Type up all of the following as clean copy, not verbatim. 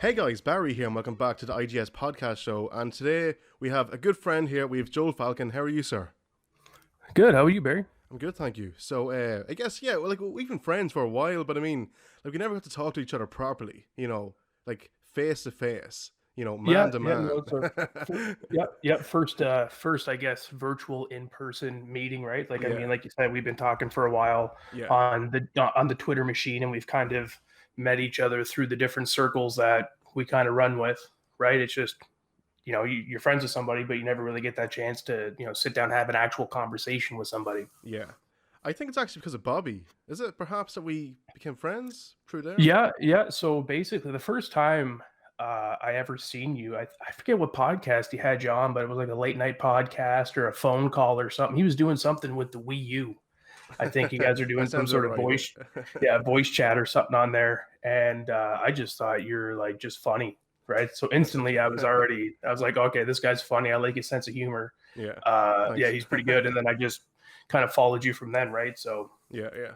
Hey guys, Barry here, and welcome back to the IGS podcast show. And today we have a good friend here. We have Joel Falcon. How are you, sir? Good. How are you, Barry? I'm good, thank you. So, I guess yeah, well, like we've been friends for a while, but I mean, like we never got to talk to each other properly. Like face to face. Man Yeah, to yeah, man. no, it's a yeah. First, I guess virtual in-person meeting, right? Like, I Yeah, mean, like you said, we've been talking for a while yeah, on the Twitter machine, and we've kind of met each other through the different circles that we kind of run with, right? It's just you're friends with somebody, but you never really get that chance to sit down and have an actual conversation with somebody. yeah. I think it's actually because of Bobby. Is it perhaps that we became friends through there? Yeah, yeah. So basically, the first time I ever seen you, I forget what podcast he had you on, but it was like a late night podcast or a phone call or something. He was doing something with the Wii U. I think you guys are That doing some sounds about sort of right. voice chat or something on there. And I just thought you're like just funny, right? So instantly, I was like, okay, this guy's funny. I like his sense of humor. Yeah, Yeah, thanks. he's pretty good. And then I just kind of followed you from then, right? So Yeah, yeah.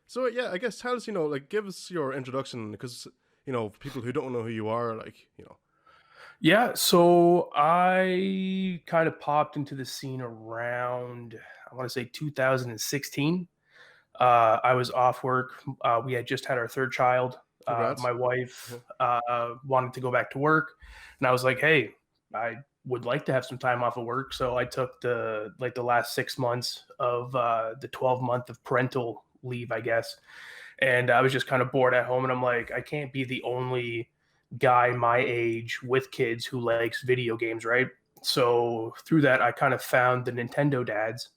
So yeah, I guess tell us, like give us your introduction because for people who don't know who you are, like. yeah, so I kind of popped into the scene around, I want to say 2016. I was off work. We had just had our third child. Congrats. My wife wanted to go back to work, and I was like, "Hey, I would like to have some time off of work." So I took the last 6 months of the 12 month of parental leave, I guess, and I was just kind of bored at home, and I'm like, I can't be the only guy my age with kids who likes video games, right? So through that, I kind of found the Nintendo dads.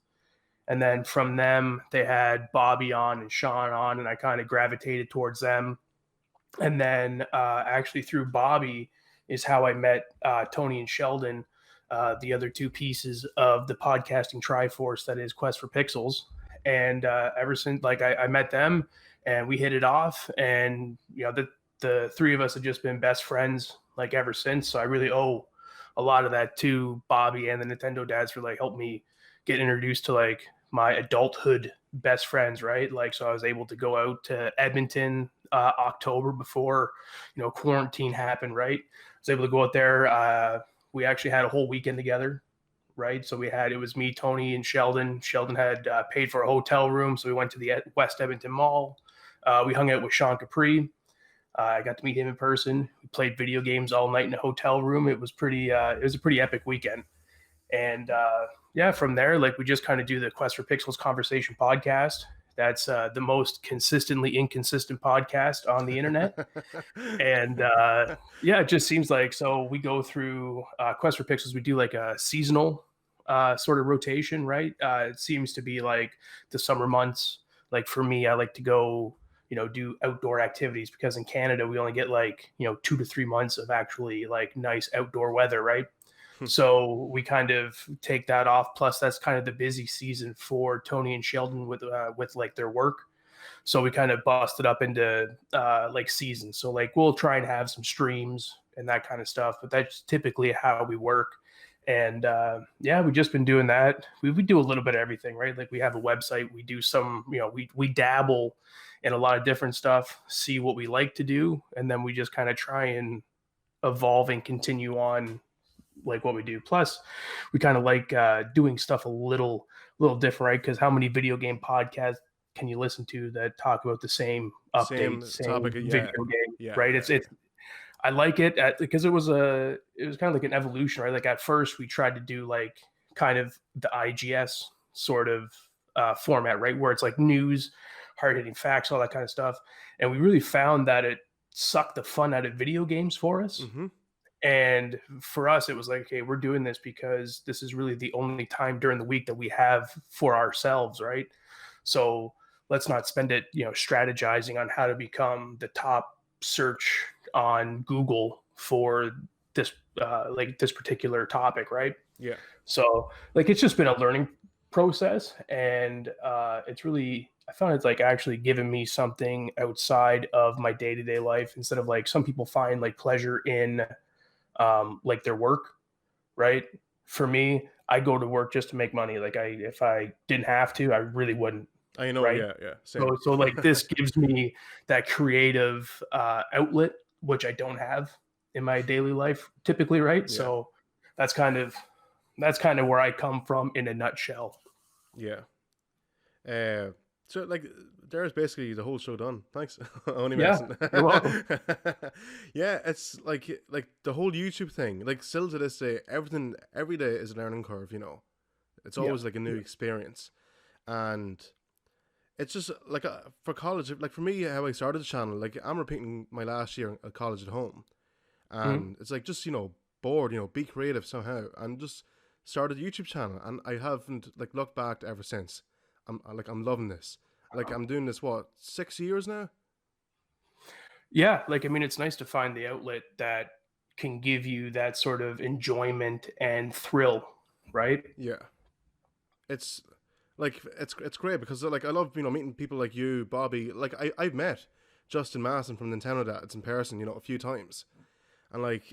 And then from them, they had Bobby on and Sean on, and I kind of gravitated towards them. And then actually through Bobby is how I met Tony and Sheldon, the other two pieces of the podcasting triforce that is Quest4Pixels. And ever since, like, I met them and we hit it off, and the three of us have just been best friends like ever since. So I really owe a lot of that to Bobby and the Nintendo dads for like help me get introduced to like my adulthood best friends, right? Like, so I was able to go out to Edmonton October before quarantine happened, right? I was able to go out there. We actually had a whole weekend together, right? So it was me, Tony, and Sheldon. Sheldon had paid for a hotel room, so we went to the West Edmonton Mall. We hung out with Sean Capri. I got to meet him in person. We played video games all night in a hotel room. It was pretty. It was a pretty epic weekend. And yeah, from there, like we just kind of do the Quest4Pixels conversation podcast. That's the most consistently inconsistent podcast on the internet. And yeah, it just seems like so we go through Quest4Pixels. We do like a seasonal sort of rotation, right? It seems to be like the summer months. Like for me, I like to go do outdoor activities because in Canada we only get like 2 to 3 months of actually like nice outdoor weather, right? So we kind of take that off. Plus, that's kind of the busy season for Tony and Sheldon with like their work. So we kind of bust it up into like seasons. So like we'll try and have some streams and that kind of stuff, but that's typically how we work. And yeah, we've just been doing that. We do a little bit of everything, right? Like we have a website. We do some, we dabble in a lot of different stuff, see what we like to do, and then we just kind of try and evolve and continue on like what we do. Plus, we kind of like doing stuff a little different, right? Because how many video game podcasts can you listen to that talk about the same update, Same same topic. Yeah, video game, yeah, right? yeah, It's I like it because it was kind of like an evolution, right? Like at first we tried to do like kind of the IGS sort of format, right, where it's like news, hard hitting facts, all that kind of stuff, and we really found that it sucked the fun out of video games for us. Mm-hmm. And for us, it was like, okay, we're doing this because this is really the only time during the week that we have for ourselves, right? So let's not spend it, strategizing on how to become the top search on Google for this, like this particular topic, right? Yeah. So like it's just been a learning process, and it's really I found it's like actually given me something outside of my day to day life instead of like some people find like pleasure in like their work, right? For me, I go to work just to make money. Like if I didn't have to, I really wouldn't, I know. right? Yeah, yeah. Same. So like this gives me that creative outlet, which I don't have, in my daily life typically, right? Yeah. So that's kind of that's kind of where I come from in a nutshell. Yeah. Uh, so like there's basically the whole show done. Thanks. Only Yeah, messing. you're welcome. Yeah, it's like the whole YouTube thing. Like still to this day, everything every day is a learning curve. You know, it's Yeah. always like a new experience, and it's just like for college. Like for me, how I started the channel. Like I'm repeating my last year at college at home, Mhm. and it's like just bored. Be creative somehow, and just started a YouTube channel, and I haven't like looked back ever since. I'm loving this. Like I'm doing this what 6 years now. Yeah, like I mean, it's nice to find the outlet that can give you that sort of enjoyment and thrill, right? Yeah, it's it's great because like I love meeting people like you, Bobby. Like I've met Justin Masson from Nintendo Dads in person, a few times, and like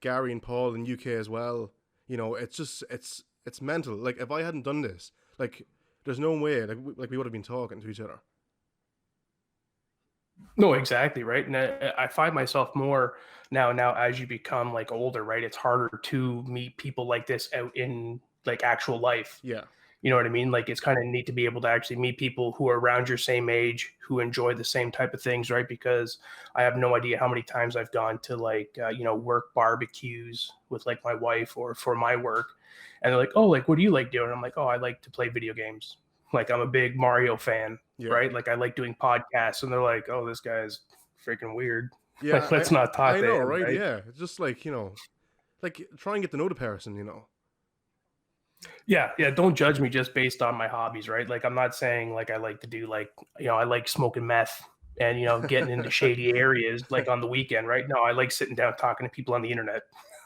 Gary and Paul in UK as well. It's just it's mental. Like if I hadn't done this, like there's no way like we would have been talking to each other. No, exactly, right. And I find myself more now as you become like older, right? It's harder to meet people like this out in like actual life. Yeah, You know what I mean? Like it's kind of neat to be able to actually meet people who are around your same age, who enjoy the same type of things, right? Because I have no idea how many times I've gone to like work barbecues with like my wife or for my work, and they're like, "Oh, like what do you like doing?" I'm like, "Oh, I like to play video games. Like I'm a big Mario fan, yeah, right? Like I like doing podcasts." And they're like, "Oh, this guy's freaking weird." yeah. Like let's not talk I to know, him, right? right? Yeah, it's just like like try and get to know the person. Yeah, yeah, don't judge me just based on my hobbies, right? Like I'm not saying like I like to do like, I like smoking meth and getting into shady areas like on the weekend, right? No, I like sitting down talking to people on the internet.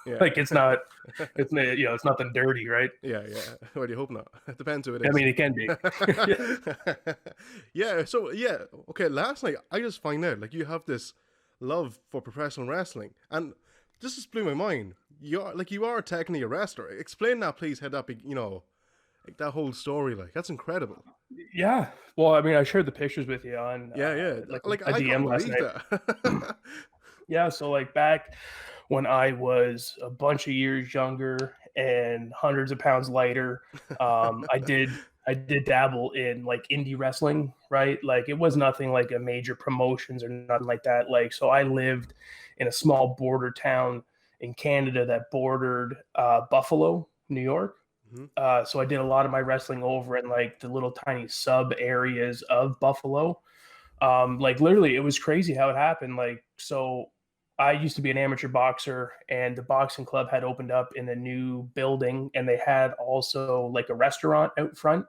Yeah. Like it's nothing dirty, right? Yeah, yeah. Well, you hope not. It depends who it I is. mean, it can be. Yeah. Yeah, so yeah, okay, last night I just find out like you have this love for professional wrestling and this just blew my mind. You are technically a wrestler. Explain that please, how that be, like that whole story, like that's incredible. Yeah. Well, I mean, I shared the pictures with you on Yeah, yeah. like Like a I can't DM last believe night. that. Yeah, so like back when I was a bunch of years younger and hundreds of pounds lighter, I did dabble in like indie wrestling, right? Like it was nothing like a major promotions or nothing like that. Like so I lived in a small border town in Canada that bordered Buffalo, New York. Mhm. So I did a lot of my wrestling over in like the little tiny sub areas of Buffalo. Like literally, it was crazy how it happened. Like, so I used to be an amateur boxer, and the boxing club had opened up in a new building, and they had also like a restaurant out front.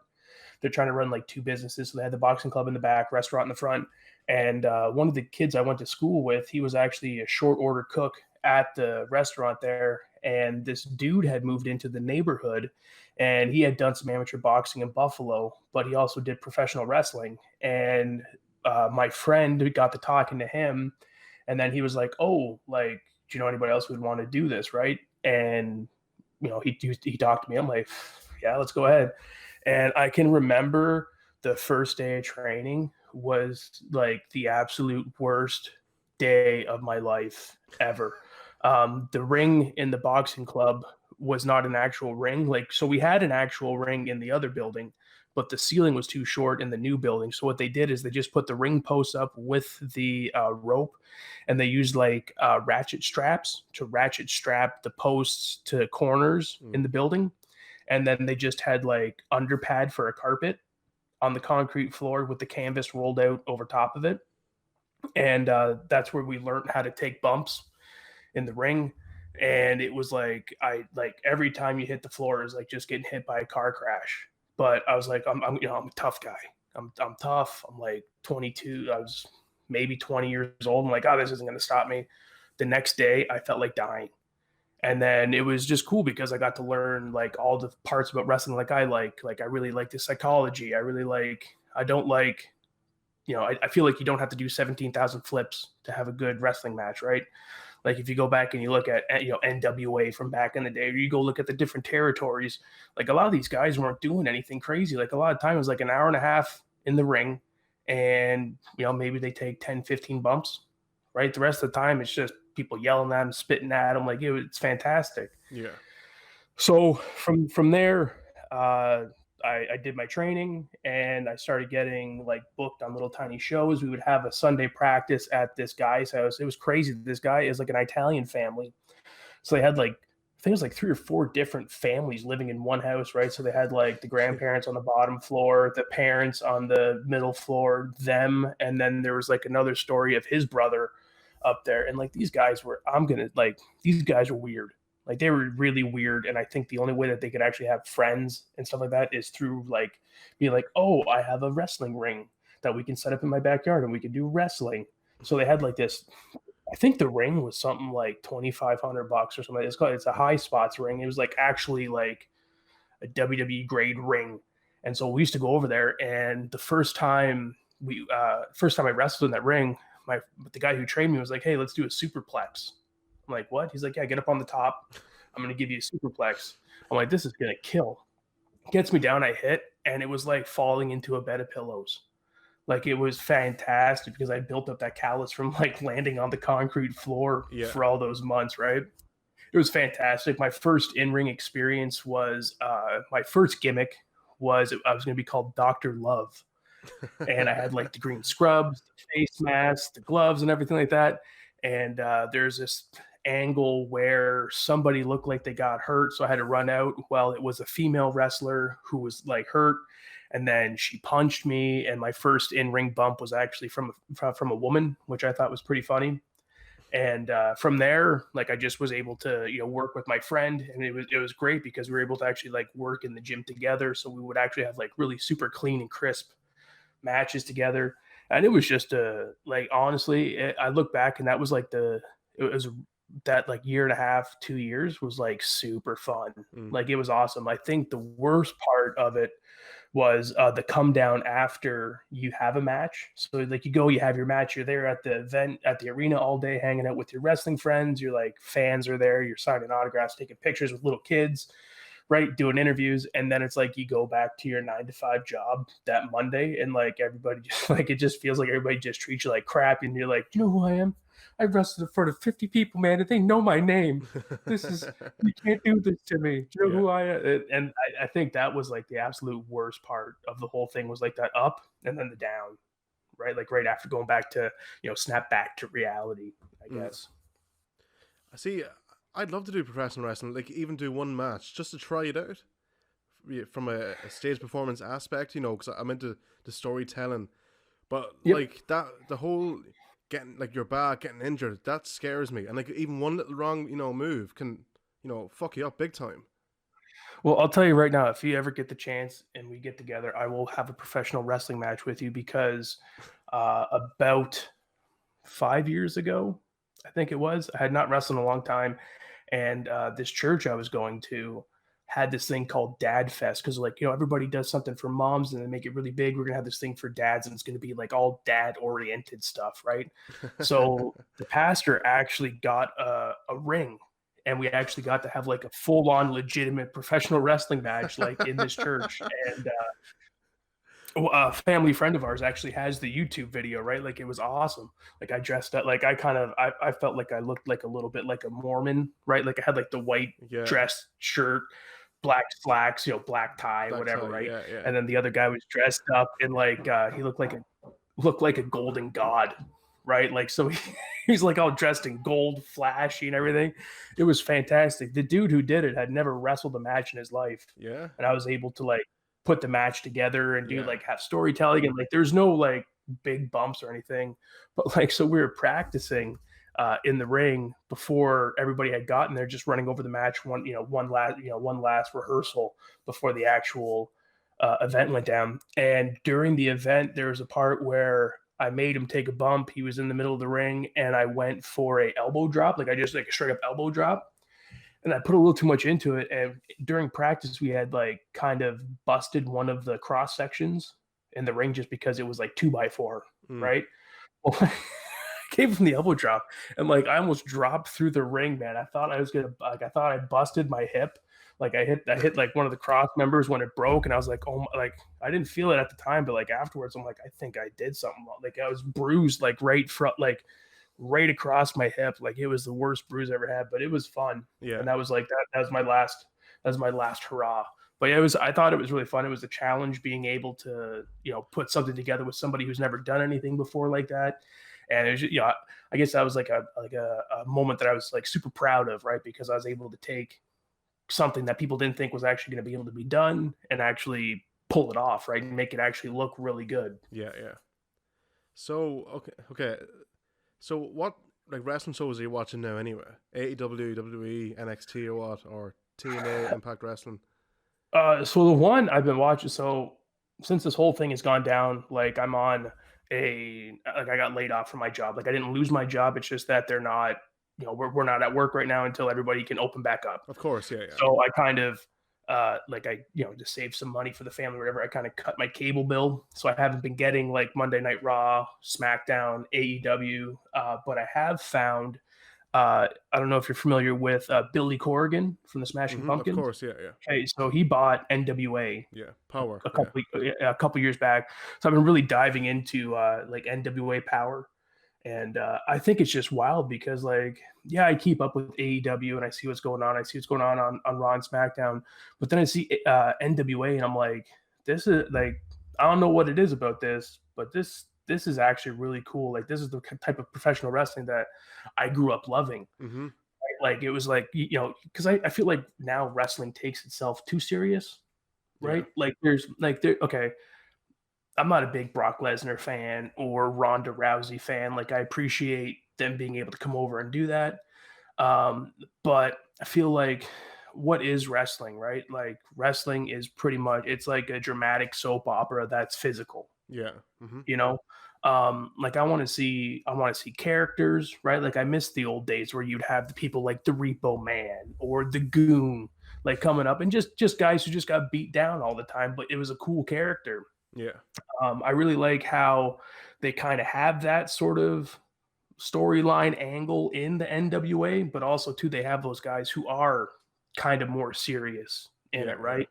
They're trying to run like two businesses, so they had the boxing club in the back, restaurant in the front. And one of the kids I went to school with, he was actually a short order cook at the restaurant there. And this dude had moved into the neighborhood, and he had done some amateur boxing in Buffalo, but he also did professional wrestling. And my friend got to talking to him, and then he was like, "Oh, like, do you know anybody else who would want to do this, right?" And he talked to me. I'm like, "Yeah, let's go ahead." And I can remember the first day of training was like the absolute worst day of my life ever. The ring in the boxing club was not an actual ring. Like, so we had an actual ring in the other building, but the ceiling was too short in the new building. So what they did is they just put the ring posts up with the rope, and they used like ratchet straps to ratchet strap the posts to corners in Mm. the building, and then they just had like underpad for a carpet on the concrete floor with the canvas rolled out over top of it. And that's where we learned how to take bumps in the ring. And it was like I like every time you hit the floor is like just getting hit by a car crash. But I was like, I'm a tough guy. I'm tough. I'm like 22. I was maybe 20 years old. I'm like, oh, this isn't going to stop me. The next day, I felt like dying. And then it was just cool because I got to learn like all the parts about wrestling like I like I really like the psychology. I really like I don't like I feel like you don't have to do 17,000 flips to have a good wrestling match, right? Like if you go back and you look at NWA from back in the day, or you go look at the different territories, like a lot of these guys weren't doing anything crazy. Like a lot of time it was like an hour and a half in the ring, and maybe they take 10, 15 bumps, right? The rest of the time it's just people yelling at him, spitting at him. Like it's fantastic. Yeah. So from there, I did my training and I started getting like booked on little tiny shows. We would have a Sunday practice at this guy's house. It was crazy. This guy is like an Italian family. So they had like, I think it was like 3 or 4 different families living in one house, right? So they had like the grandparents on the bottom floor, the parents on the middle floor, them, and then there was like another story of his brother up there. And like these guys were, these guys were weird. Like they were really weird. And I think the only way that they could actually have friends and stuff like that is through like being like, oh, I have a wrestling ring that we can set up in my backyard and we can do wrestling. So they had like this, I think the ring was something like $2,500 or something. It's a high spots ring. It was like actually like a WWE grade ring. And so we used to go over there, and the first time I wrestled in that ring, the guy who trained me was like, hey, let's do a superplex. I'm like, what? He's like, yeah, get up on the top. I'm going to give you a superplex. I'm like, this is going to kill. Gets me down, I hit, and it was like falling into a bed of pillows. Like it was fantastic because I built up that callus from like landing on the concrete floor for all those months, right? It was fantastic. My first in-ring experience was my first gimmick was I was going to be called Dr. Love. And I had like the green scrubs, the face mask, the gloves, and everything like that. And there's this angle where somebody looked like they got hurt, so I had to run out. Well, it was a female wrestler who was like hurt, and then she punched me. And my first in-ring bump was actually from a woman, which I thought was pretty funny. And from there, like I just was able to, work with my friend, and it was great because we were able to actually like work in the gym together. So we would actually have like really super clean and crisp matches together. And it was just honestly, I look back and that was like that like year and a half, 2 years was like super fun. Like it was awesome. I think the worst part of it was the come down after you have a match. So like you have your match, you're there at the event, at the arena all day, hanging out with your wrestling friends. You're like, fans are there, you're signing autographs, taking pictures with little kids, right, doing interviews. And then it's like you go back to your 9-to-5 job that Monday, and like everybody just like, it just feels like everybody just treats you like crap, and you're like, you know who I am? I wrestled in front of 50 people, man, and they know my name. You can't do this to me. Do you know who I am? And I think that was like the absolute worst part of the whole thing, was like that up and then the down, right? Like right after going back to, snap back to reality, I guess. I see. I'd love to do professional wrestling, like even do one match just to try it out from a stage performance aspect, because I'm into the storytelling. But like that, the whole getting like your back getting injured, that scares me. And like even one little wrong, move can, fuck you up big time. Well, I'll tell you right now, if you ever get the chance and we get together, I will have a professional wrestling match with you, because about 5 years ago, I think it was, I had not wrestled in a long time. And this church I was going to had this thing called Dad Fest, because like, everybody does something for moms and they make it really big. We're gonna have this thing for dads, and it's gonna be like all dad oriented stuff, right? So the pastor actually got a ring, and we actually got to have like a full on legitimate professional wrestling match like in this church. And a family friend of ours actually has the YouTube video, right? Like it was awesome. Like I dressed up, like I felt like I looked like a little bit like a Mormon, right? Like I had like the white dress shirt, black slacks, black tie, whatever, right? Yeah. And then the other guy was dressed up in like he looked like a golden god, right? Like so he's like all dressed in gold, flashy and everything. It was fantastic. The dude who did it had never wrestled a match in his life. Yeah. And I was able to like put the match together and do like have storytelling, and like there's no like big bumps or anything, but like so we were practicing in the ring before everybody had gotten there, just running over the match one last rehearsal before the actual event went down. And during the event there was a part where I made him take a bump. He was in the middle of the ring, and I went for a elbow drop, like I just like a straight up elbow drop. And I put a little too much into it. And during practice, we had like kind of busted one of the cross sections in the ring just because it was like 2x4, right? Well, I gave him the elbow drop, and like I almost dropped through the ring, man. I thought I busted my hip. Like I hit like one of the cross members when it broke, and I was like, oh my, like I didn't feel it at the time, but like afterwards, I'm like, I think I did something wrong. Like I was bruised, like right front, like right across my hip. Like it was the worst bruise I ever had, but it was fun. Yeah. And that was like that was my last hurrah. But yeah, I thought it was really fun. It was a challenge being able to, put something together with somebody who's never done anything before like that. And it was, I guess that was like a moment that I was like super proud of, right? Because I was able to take something that people didn't think was actually going to be able to be done and actually pull it off, right? And make it actually look really good. Yeah, yeah. So okay. So what like wrestling shows are you watching now anyway? AEW, WWE, NXT, or what? Or TNA, Impact Wrestling? So the one I've been watching, so since this whole thing has gone down, like I'm on like I got laid off from my job. Like I didn't lose my job. It's just that they're not, we're not at work right now until everybody can open back up. Of course, yeah, yeah. So I kind of, like I, to save some money for the family, or whatever, I kind of cut my cable bill. So I haven't been getting like Monday Night Raw, SmackDown, AEW, but I have found, I don't know if you're familiar with Billy Corrigan from the Smashing Of Pumpkins. course, yeah, yeah. Okay, so he bought NWA Yeah, Power. a couple years back. So I've been really diving into like NWA Power, and I think it's just wild because like yeah, I keep up with AEW and I see what's going on. I see what's going on Raw and SmackDown, but then I see NWA and I'm like, this is like I don't know what it is about this, but this is actually really cool. Like this is the type of professional wrestling that I grew up loving. Mm-hmm. Like it was like because I feel like now wrestling takes itself too serious, right? Yeah. Like there's like there okay, I'm not a big Brock Lesnar fan or Ronda Rousey fan. Like I appreciate them being able to come over and do that. But I feel like what is wrestling, right? Like wrestling is pretty much it's like a dramatic soap opera that's physical, Yeah. Mm-hmm. you know? Like I want to see characters, right? Like I miss the old days where you'd have the people like the Repo Man or the Goon like coming up and just guys who just got beat down all the time, but it was a cool character. Yeah. I really like how they kind of have that sort of storyline angle in the NWA, but also too they have those guys who are kind of more serious in Yeah, it, yeah. right?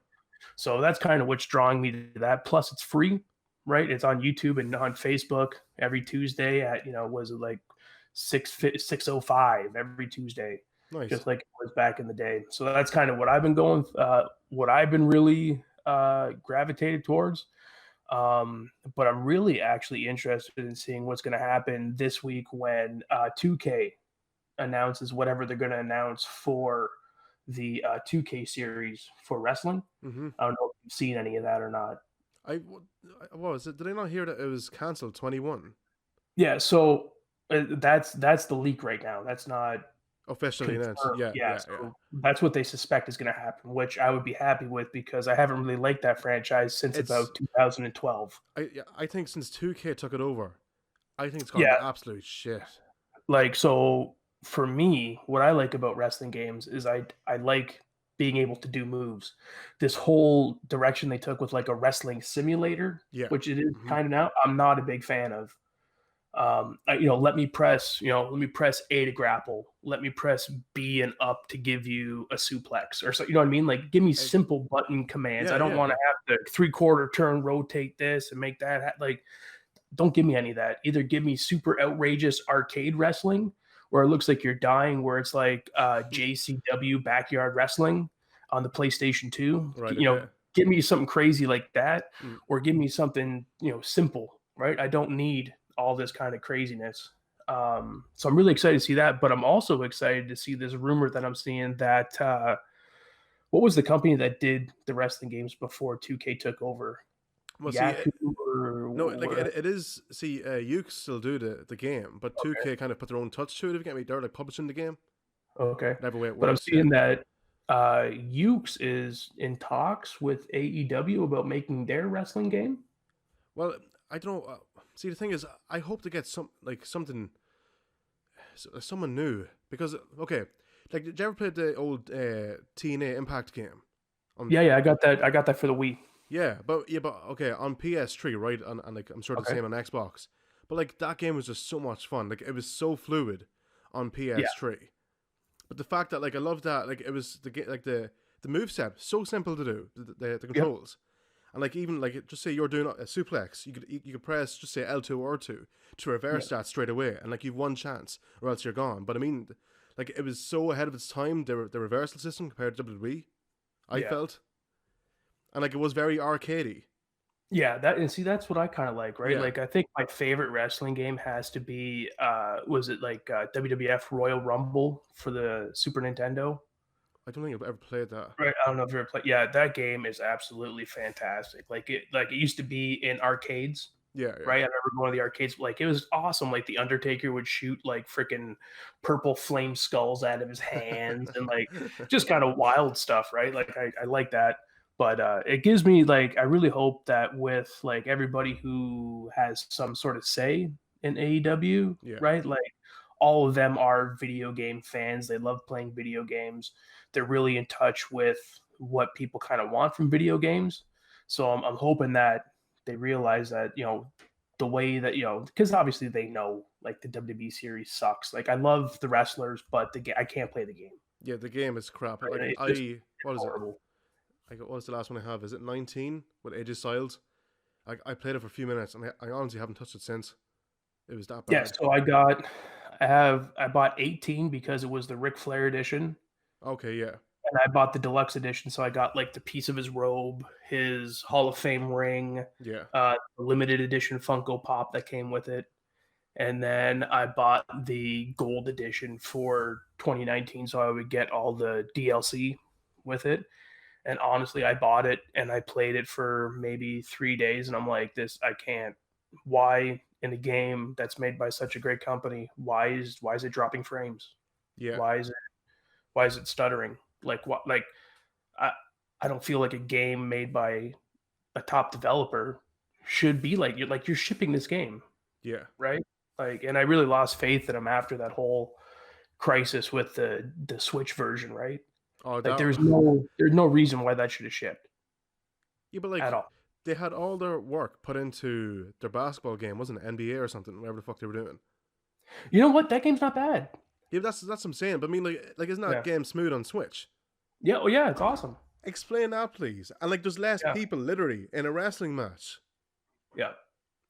So that's kind of what's drawing me to that. Plus, it's free, right? It's on YouTube and on Facebook every Tuesday at was it like 6:05 every Tuesday, Nice. just like it was back in the day. So that's kind of what I've been going, what I've been really gravitated towards. But I'm really actually interested in seeing what's going to happen this week when 2K announces whatever they're going to announce for the 2K series for wrestling. Mm-hmm. I don't know if you've seen any of that or not. What was it? Did I not hear that it was cancelled 21? Yeah, so that's the leak right now. That's not Officially announced. confirmed. Yeah, Yeah, yeah, so yeah. that's what they suspect is going to happen, which I would be happy with because I haven't really liked that franchise since It's about 2012. I think since 2K took it over, I think it's gone Yeah, to absolute shit. like so for me, what I like about wrestling games is I like being able to do moves. This whole direction they took with like a wrestling simulator, Yeah. which it is Mm-hmm. kind of now, I'm not a big fan of. Let me press, let me press A to grapple, let me press B and up to give you a suplex, or so you know what I mean. Like, give me simple button commands. Yeah, I don't yeah, want yeah. to have to 3/4 turn, rotate this, and make that like. Don't give me any of that. Either give me super outrageous arcade wrestling, where it looks like you're dying, where it's like JCW backyard wrestling on the PlayStation 2. Right. Okay. Give me something crazy like that, Mm. or give me something simple. Right? I don't need all this kind of craziness. So I'm really excited to see that, but I'm also excited to see this rumor that I'm seeing that what was the company that did the wrestling games before 2K took over? Well, see, Yaku or no, like it is. See, Uke still do the game, but 2K kind of put their own touch to it. If you get me, they're like publishing the game. okay. Whatever way it But I'm works. Yeah. seeing that Ukes is in talks with AEW about making their wrestling game. Well, I don't know. See, the thing is, I hope to get something, someone new because okay, like did you ever play the old TNA Impact game? Yeah, I got that. I got that for the Wii. But okay, on PS3, right? And like I'm sure the Okay. same on Xbox. But like that game was just so much fun. Like it was so fluid on Yeah. PS3. But the fact that like I love that like it was the moveset so simple to do the Yep. controls, And like even like just say you're doing a suplex, you could press just say L2 or R2 to reverse that straight away, and like you've one chance, or else you're gone. But I mean, like it was so ahead of its time, the reversal system compared to WWE. I Yeah. felt, and like it was very arcadey. Yeah, that and see that's what I kind of like, right? Yeah, Like I think my favorite wrestling game has to be was it like WWF Royal Rumble for the Super Nintendo? I don't think I've ever played that. Right. I don't know if you ever played. Yeah, that game is absolutely fantastic. Like it used to be in arcades, Yeah, yeah, right? I remember going to the arcades. Like it was awesome. Like the Undertaker would shoot like freaking purple flame skulls out of his hands and like just kind of wild stuff, right? Like I like that. But it gives me like I really hope that with like everybody who has some sort of say in AEW, yeah, right? Like all of them are video game fans. They love playing video games. They're really in touch with what people kind of want from video games. So I'm hoping that they realize that the way that because obviously they know like the WWE series sucks. Like I love the wrestlers, but I can't play the game. yeah. The game is crap. Right? Like what It's is it? horrible. Like what was the last one I have? Is it 19 with AJ Styles? I played it for a few minutes, and I honestly haven't touched it since. It was that Yeah, bad. so I bought 18 because it was the Ric Flair edition, Okay, yeah, and I bought the deluxe edition, so I got like the piece of his robe, his Hall of Fame ring, yeah, the limited edition Funko Pop that came with it, and then I bought the gold edition for 2019, so I would get all the DLC with it. And honestly, I bought it and I played it for maybe 3 days, and I'm like, this I can't. Why in a game that's made by such a great company? Why is it dropping frames? yeah, Why is it stuttering? Like what? Like I I don't feel like a game made by a top developer should be like you're shipping this game, yeah. right? Like, and I really lost faith in them after that whole crisis with the Switch version, right? Oh, Like that. there's no reason why that should have shipped Yeah, but at like all. they had all their work put into their basketball game, wasn't it? NBA or something, whatever the fuck they were doing. You know what? That game's not bad. Yeah, that's what I'm saying. But I mean, like isn't that Yeah. game smooth on Switch? Yeah. Oh yeah, it's awesome. Explain that, please. And like, there's less Yeah. people literally in a wrestling match. Yeah.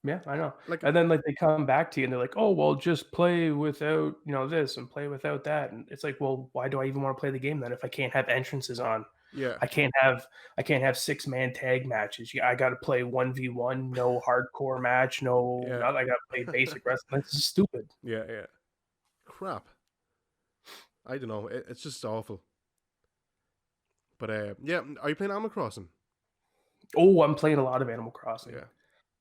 Yeah, I know. Like, And then like they come back to you and they're like, "Oh, well, just play without, this and play without that." And it's like, "Well, why do I even want to play the game then if I can't have entrances on? yeah, I can't have 6-man tag matches. Yeah, I got to play 1v1, no hardcore match, no yeah, not I got to play basic wrestling. This is stupid." yeah. Crap. I don't know. It's just awful. But yeah. Are you playing Animal Crossing? Oh, I'm playing a lot of Animal Crossing. Yeah.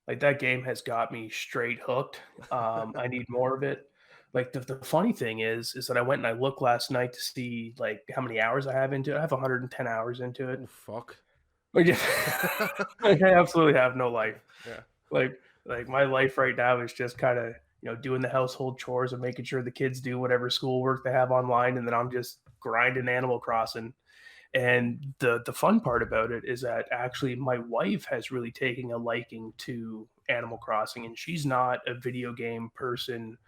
Like that game has got me straight hooked. I need more of it. Like the funny thing is that I went and I looked last night to see like how many hours I have into it. I have 110 hours into it. Oh fuck. Like, like I absolutely have no life. Yeah. Like my life right now is just kind of doing the household chores and making sure the kids do whatever schoolwork they have online, and then I'm just grinding Animal Crossing. And the fun part about it is that actually my wife has really taken a liking to Animal Crossing, and she's not a video game person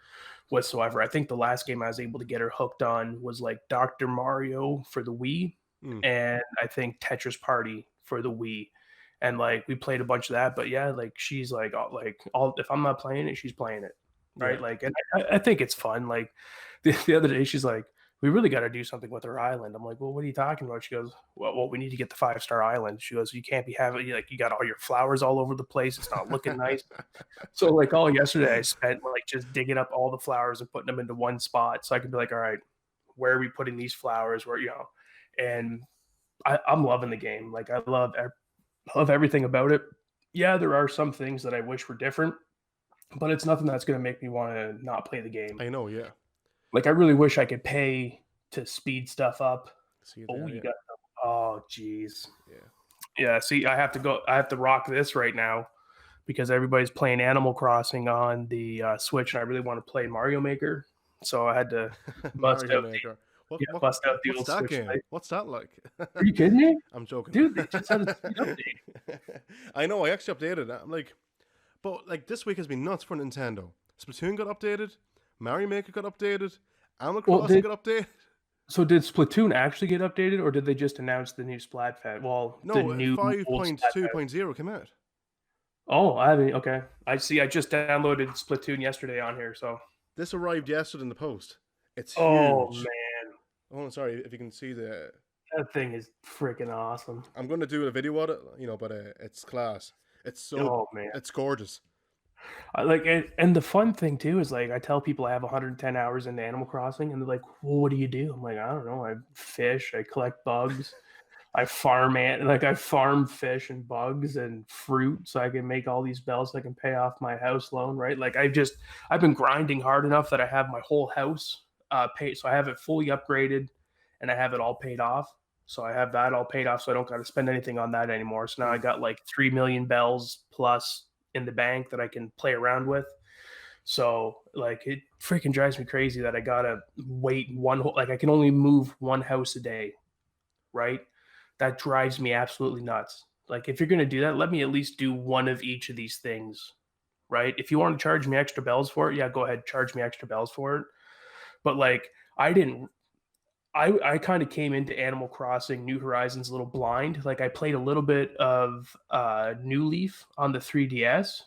whatsoever. I think the last game I was able to get her hooked on was like Dr. Mario for the Wii, Mm. and I think Tetris Party for the Wii. And like we played a bunch of that, but yeah, like she's like all if I'm not playing it, she's playing it, right? Yeah. Like, and I think it's fun. Like the other day, she's like, "We really got to do something with our island." I'm like, "Well, what are you talking about?" She goes, "Well, we need to get the 5-star island." She goes, "You can't be having like you got all your flowers all over the place. It's not looking nice." So like all yesterday, I spent like just digging up all the flowers and putting them into one spot, so I could be like, "All right, where are we putting these flowers?" Where and I'm loving the game. Like I love everything about it. Yeah, there are some things that I wish were different, but it's nothing that's going to make me want to not play the game. I know. Yeah. Like I really wish I could pay to speed stuff up. See Oh, there. you Yeah. got oh geez. Yeah. Yeah, see, I have to rock this right now because everybody's playing Animal Crossing on the Switch, and I really want to play Mario Maker. So I had to bust Mario out Maker. bust out the What's old that Switch game? Lite. What's that like? Are you kidding me? I'm joking. Dude, they just had a speed update. I know. I actually updated it. I'm like, but like this week has been nuts for Nintendo. Splatoon got updated. Mario Maker got updated. Animal Well, Crossing got updated. So did Splatoon actually get updated, or did they just announce the new Splatfest? Well, the No, new old Splatfest. 5.2.0 came out. Oh, I haven't. Okay, I see. I just downloaded Splatoon yesterday on here. So. This arrived yesterday in the post. It's Oh huge. man, Oh, sorry if you can see the. that thing is freaking awesome. I'm going to do a video of it, but it's class. It's so. Oh man. It's gorgeous. Like, and the fun thing too is like I tell people I have 110 hours into Animal Crossing, and they're like, "Well, what do you do?" I'm like, "I don't know. I fish, I collect bugs, I farm fish and bugs and fruit, so I can make all these bells so I can pay off my house loan, right? Like I've been grinding hard enough that I have my whole house paid, so I have it fully upgraded, and I have it all paid off. So I have that all paid off, so I don't got to spend anything on that anymore. So now I Mm. got like 3 million bells plus in the bank that I can play around with. So like it freaking drives me crazy that I gotta wait like I can only move one house a day, right? That drives me absolutely nuts. Like if you're gonna do that, let me at least do one of each of these things, right? If you want to charge me extra bells for it, yeah, go ahead, charge me extra bells for it. But like I didn't I kind of came into Animal Crossing New Horizons a little blind. Like I played a little bit of New Leaf on the 3DS.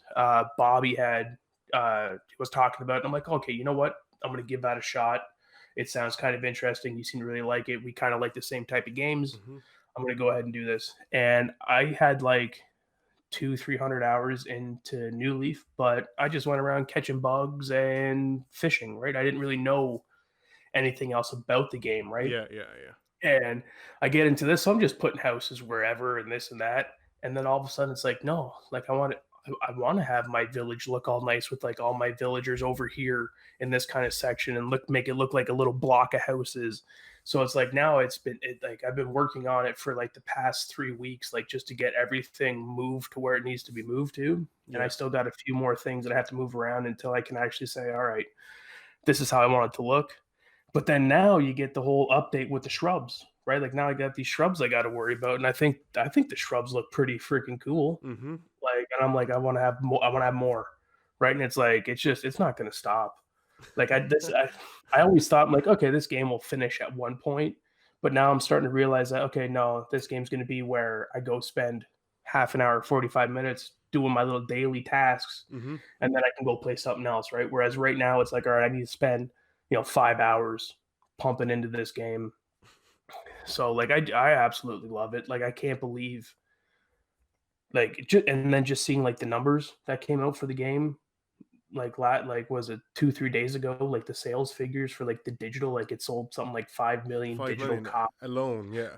Bobby had was talking about it. And I'm like, okay, you know what? I'm gonna give that a shot. It sounds kind of interesting. You seem to really like it. We kind of like the same type of games. Mm-hmm. I'm gonna go ahead and do this. And I had like 200-300 hours into New Leaf, but I just went around catching bugs and fishing. Right? I didn't really know anything else about the game, right? Yeah, yeah, yeah. And I get into this, so I'm just putting houses wherever and this and that. And then all of a sudden it's like, no, like I want to have my village look all nice with like all my villagers over here in this kind of section and make it look like a little block of houses. So it's like now like I've been working on it for like the past 3 weeks, like just to get everything moved to where it needs to be moved to. And I Yeah. still got a few more things that I have to move around until I can actually say, all right, this is how I want it to look. But then now you get the whole update with the shrubs, right? Like now I got these shrubs I got to worry about, and I think the shrubs look pretty freaking cool. Mm-hmm. Like, and I'm like, I want to have more. I want to have more, right? And it's like, it's not going to stop. Like I always thought, I'm like, okay, this game will finish at one point, but now I'm starting to realize that, okay, no, this game's going to be where I go spend half an hour, 45 minutes doing my little daily tasks, Mm-hmm. and then I can go play something else, right? Whereas right now it's like, all right, I need to spend 5 hours pumping into this game. So like I absolutely love it. Like I can't believe and then just seeing like the numbers that came out for the game like was it 2-3 days ago, like the sales figures for like the digital, like it sold something like 5 million 5 million digital copies. alone. Yeah.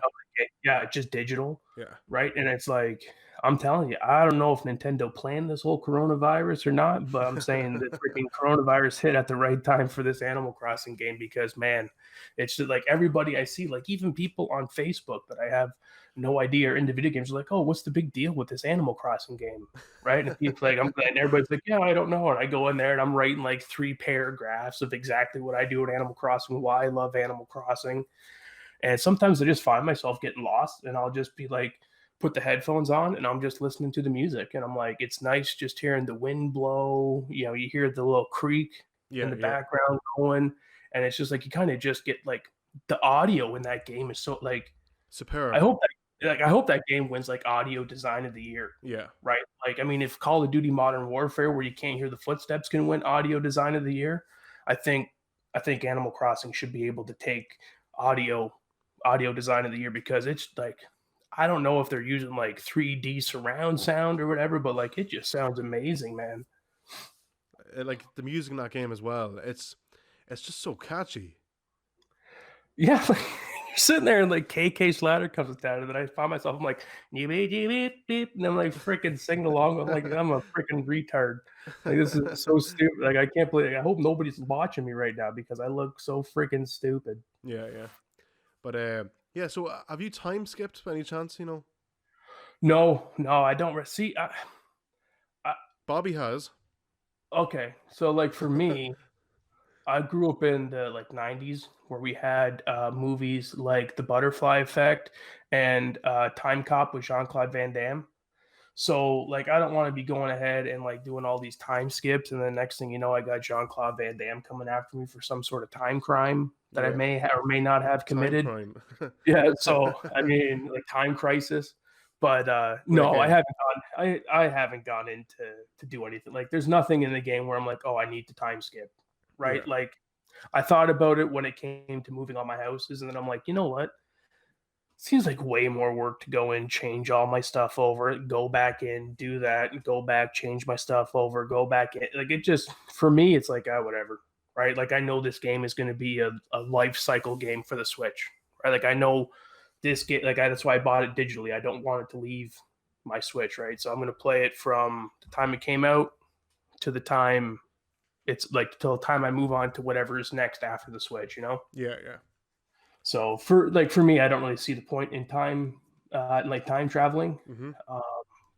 Yeah, just digital, Yeah. right? And it's like, I'm telling you, I don't know if Nintendo planned this whole coronavirus or not, but I'm saying the freaking coronavirus hit at the right time for this Animal Crossing game because, man, it's just like everybody I see, like even people on Facebook that I have no idea are into video games are like, oh, what's the big deal with this Animal Crossing game, right? And people like, and everybody's like, yeah, I don't know. And I go in there and I'm writing like 3 paragraphs of exactly what I do at Animal Crossing, why I love Animal Crossing. And sometimes I just find myself getting lost and I'll just be like, put the headphones on and I'm just listening to the music. And I'm like, it's nice just hearing the wind blow. You hear the little creek in Yeah. the Yeah. background going. And it's just like, you kind of just get like the audio in that game is so like, I Superb. hope that game wins like audio design of the year. Yeah. Right. Like, I mean, if Call of Duty Modern Warfare, where you can't hear the footsteps, can win audio design of the year, I think Animal Crossing should be able to take audio design of the year because it's like I don't know if they're using like 3D surround sound or whatever, but like it just sounds amazing, man. Like the music in that game as well. It's just so catchy. Yeah, like, you're sitting there and like KK Slatter comes down, and then I find myself I'm like and I'm like freaking singing along. I'm like I'm a freaking retard. Like this is so stupid. Like I can't believe. I hope nobody's watching me right now because I look so freaking stupid. Yeah. Yeah. But yeah. So have you time skipped by any chance? No, I don't see. Bobby has. Okay, so like for me, I grew up in the like 90s where we had movies like The Butterfly Effect and Time Cop with Jean-Claude Van Damme. So like I don't want to be going ahead and like doing all these time skips, and then next thing you know, I got Jean-Claude Van Damme coming after me for some sort of time crime that I Yeah. may or may not have Time committed. crime. Yeah, so I mean, like time crisis. But Great no, game. I haven't gone into to do anything. Like there's nothing in the game where I'm like, oh, I need to time skip. Yeah. Right? Like I thought about it when it came to moving all my houses, and then I'm like, you know what? Seems like way more work to go in, change all my stuff over, go back in, do that, go back, change my stuff over, go back in. Like it just for me, it's like whatever, right? Like I know this game is going to be a life cycle game for the Switch, right? Like I know this game, that's why I bought it digitally. I don't want it to leave my Switch, right? So I'm going to play it from the time it came out to the time it's like till the time I move on to whatever is next after the Switch, you know? Yeah, yeah. So for me, I don't really see the point in time traveling. Hmm. Um,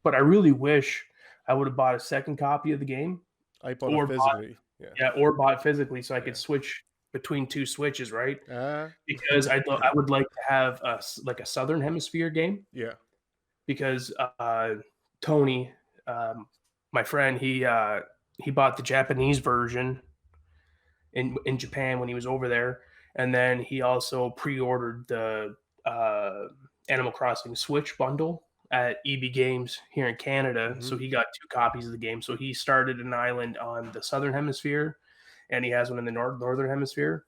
but I really wish I would have bought a second copy of the game, I bought it or bought physically. Yeah. or bought physically, so I Yeah. could switch between two Switches, right? Ah. Because I would like to have a Southern Hemisphere game, Yeah. because Tony, my friend, he bought the Japanese version in Japan when he was over there, and then he also pre-ordered the Animal Crossing Switch bundle at EB Games here in Canada. Hmm. So he got two copies of the game. So he started an island on the southern hemisphere, and he has one in the northern hemisphere.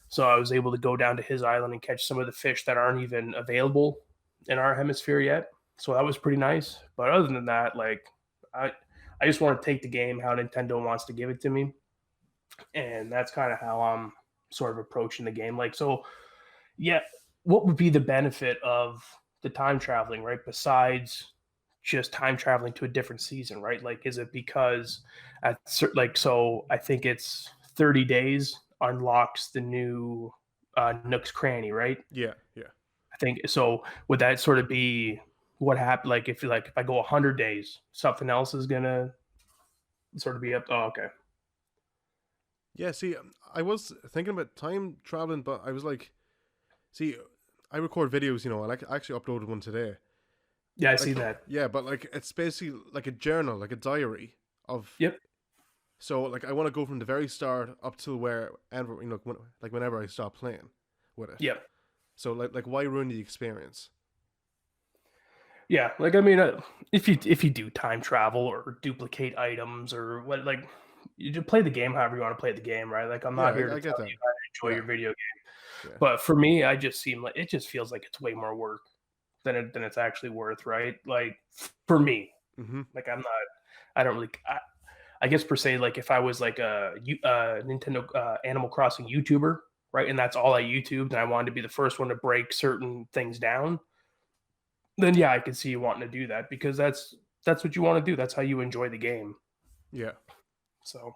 So I was able to go down to his island and catch some of the fish that aren't even available in our hemisphere yet. So that was pretty nice. But other than that, like I I just want to take the game how Nintendo wants to give it to me, and that's kind of how I'm sort of approaching the game. Like, so yeah, what would be the benefit of the time traveling, right? Besides just time traveling to a different season, right? Like, is it because so I think it's 30 days unlocks the new Nook's Cranny, right? Yeah. Yeah. I think so. Would that sort of be what happened? Like if I go 100 days, something else is gonna sort of be up. Oh, okay. Yeah. See, I was thinking about time traveling, but I was like, see, I record videos. I actually uploaded one today. Yeah, I see Like, that. yeah, but like it's basically like a journal, like a diary of. Yep. So like I want to go from the very start up to where, and whenever I stop playing with it. Yep. So like why ruin the experience? Yeah, like I mean, if you do time travel or duplicate items or what, like you just play the game however you want to play the game, right? Like I'm Yeah, not here to I get tell that. you how to enjoy Yeah, your video game, yeah, but for me, I just seem like it just feels like it's way more work than it's actually worth, right? Like for me, mm-hmm. like I don't really, I guess per se, like if I was like a Nintendo Animal Crossing YouTuber, right, and that's all I YouTubed, and I wanted to be the first one to break certain things down, then yeah, I could see you wanting to do that because that's what you want to do. That's how you enjoy the game. Yeah, So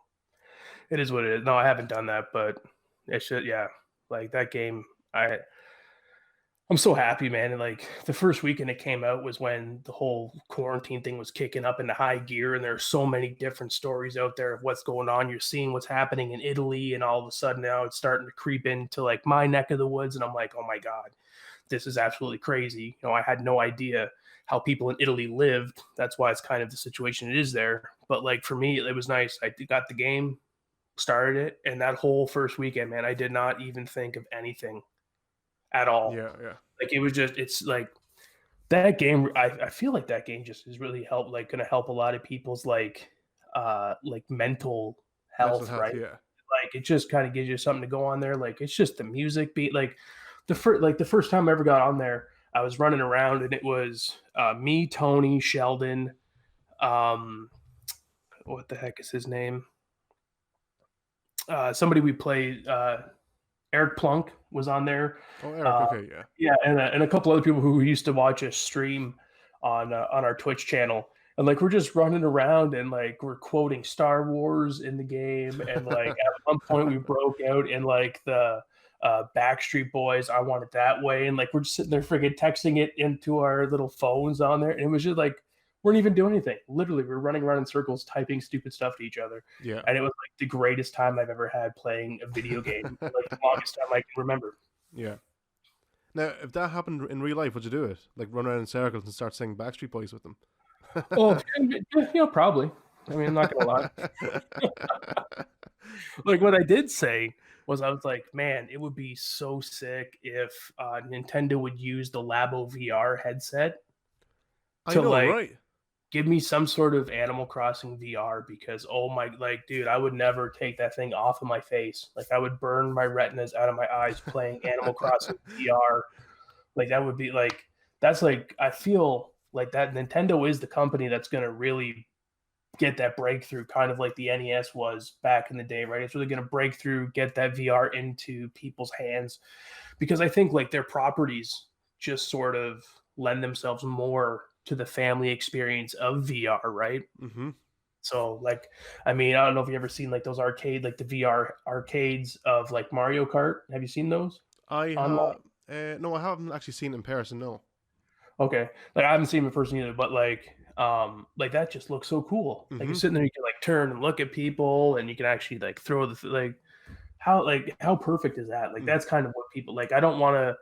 it is what it is. No, I haven't done that, but it should. Yeah, like that game. I'm so happy, man. And like the first weekend it came out was when the whole quarantine thing was kicking up into high gear, and there's so many different stories out there of what's going on. You're seeing what's happening in Italy, and all of a sudden now it's starting to creep into like my neck of the woods, and I'm like, oh my god, this is absolutely crazy. I had no idea how people in Italy lived. That's why it's kind of the situation it is there. But like for me, it was nice. I got the game, started it, and that whole first weekend, man, I did not even think of anything at all. yeah, yeah. Like it's like that game. I feel like that game just is really going to help a lot of people's like mental Mental health, health. right? Yeah, Like it just kind of gives you something to go on there. Like it's just the music beat. Like the first time I ever got on there, I was running around and it was me, Tony, Sheldon, um, what the heck is his name? Somebody we played. Eric Plunk was on there. Oh, Eric. Uh, Okay. Yeah. yeah, and a couple other people who used to watch us stream on our Twitch channel. And like we're just running around and like we're quoting Star Wars in the game, and like at one point we broke out in like the Backstreet Boys, "I Want It That Way," and like we're just sitting there friggin' texting it into our little phones on there, and it was just like we weren't even doing anything. Literally, we are running around in circles typing stupid stuff to each other, Yeah. and it was like the greatest time I've ever had playing a video game, like the longest time I can remember. Yeah. Now, if that happened in real life, would you do it? Like run around in circles and start singing Backstreet Boys with them? Oh, probably. I mean, I'm not gonna lie. Like what I did say was I was like, man, it would be so sick if Nintendo would use the Labo VR headset I to know, like right? give me some sort of Animal Crossing VR because oh my like dude, I would never take that thing off of my face. Like I would burn my retinas out of my eyes playing Animal Crossing VR. Like that would be like that's like I feel like that Nintendo is the company that's gonna really get that breakthrough, kind of like the NES was back in the day, right? It's really going to break through, get that VR into people's hands because I think like their properties just sort of lend themselves more to the family experience of VR, right? Hmm. So like, I mean, I don't know if you ever seen like those arcade, like the VR arcades of like Mario Kart. Have you seen those I online? have. No, I haven't actually seen it in person. No. Okay. Like I haven't seen them in person either, but like that just looks so cool. Like you're Hmm. sitting there, you can like turn and look at people, and you can actually like throw like how perfect is that? Like Hmm. that's kind of what people like. I don't want to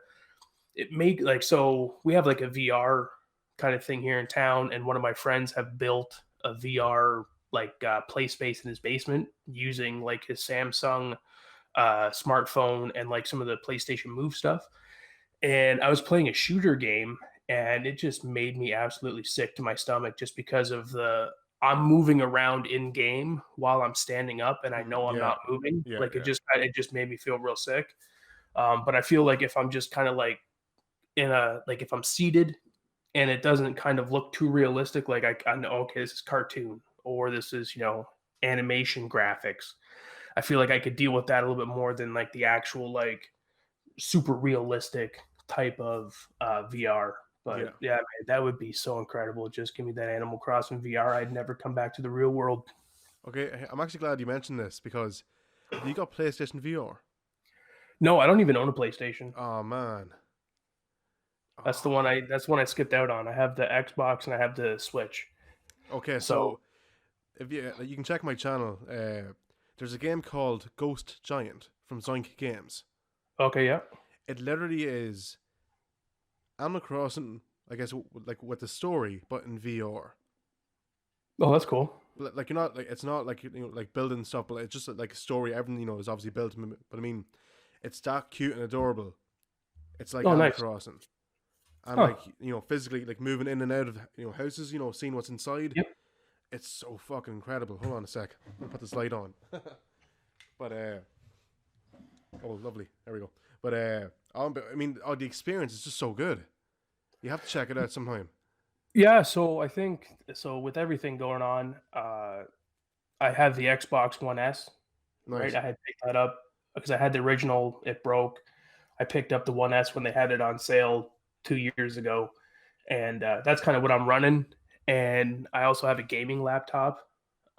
it make like so we have like a VR kind of thing here in town, and one of my friends have built a VR like play space in his basement using like his Samsung smartphone and like some of the PlayStation Move stuff, and I was playing a shooter game, and it just made me absolutely sick to my stomach just because of the I'm moving around in game while I'm standing up, and I Hmm. know I'm Yeah. not moving. Yeah. Like Yeah. it just made me feel real sick. But I feel like if I'm just kind of like in a like if I'm seated and it doesn't kind of look too realistic, like I know okay this is cartoon or this is animation graphics. I feel like I could deal with that a little bit more than like the actual like super realistic type of VR. Yeah. But yeah, man, that would be so incredible. Just give me that Animal Crossing VR. I'd never come back to the real world. Okay. I'm actually glad you mentioned this because have you got PlayStation VR? No, I don't even own a PlayStation. Oh man. That's the Oh. one I that's one I skipped out on. I have the Xbox and I have the Switch. Okay. So So if you can check my channel, there's a game called Ghost Giant from Zoink Games. okay, yeah. It literally is Animal Crossing, I guess, like with the story, but in VR. Oh, that's cool. Like you're not like it's not like like building stuff, but it's just like a story. Everything is obviously built, but I mean, it's that cute and adorable. It's like Oh, Animal nice. Crossing, and Huh. like physically like moving in and out of houses, seeing what's inside. Yep. It's so fucking incredible. Hold on a sec. I'll put this light on. But oh, lovely. There we go. But I mean, the experience is just so good. You have to check it out sometime. Yeah, so I think so with everything going on, I have the Xbox One S, right? Nice. I had picked that up because I had the original, it broke. I picked up the One S when they had it on sale 2 years ago, and that's kind of what I'm running. And I also have a gaming laptop,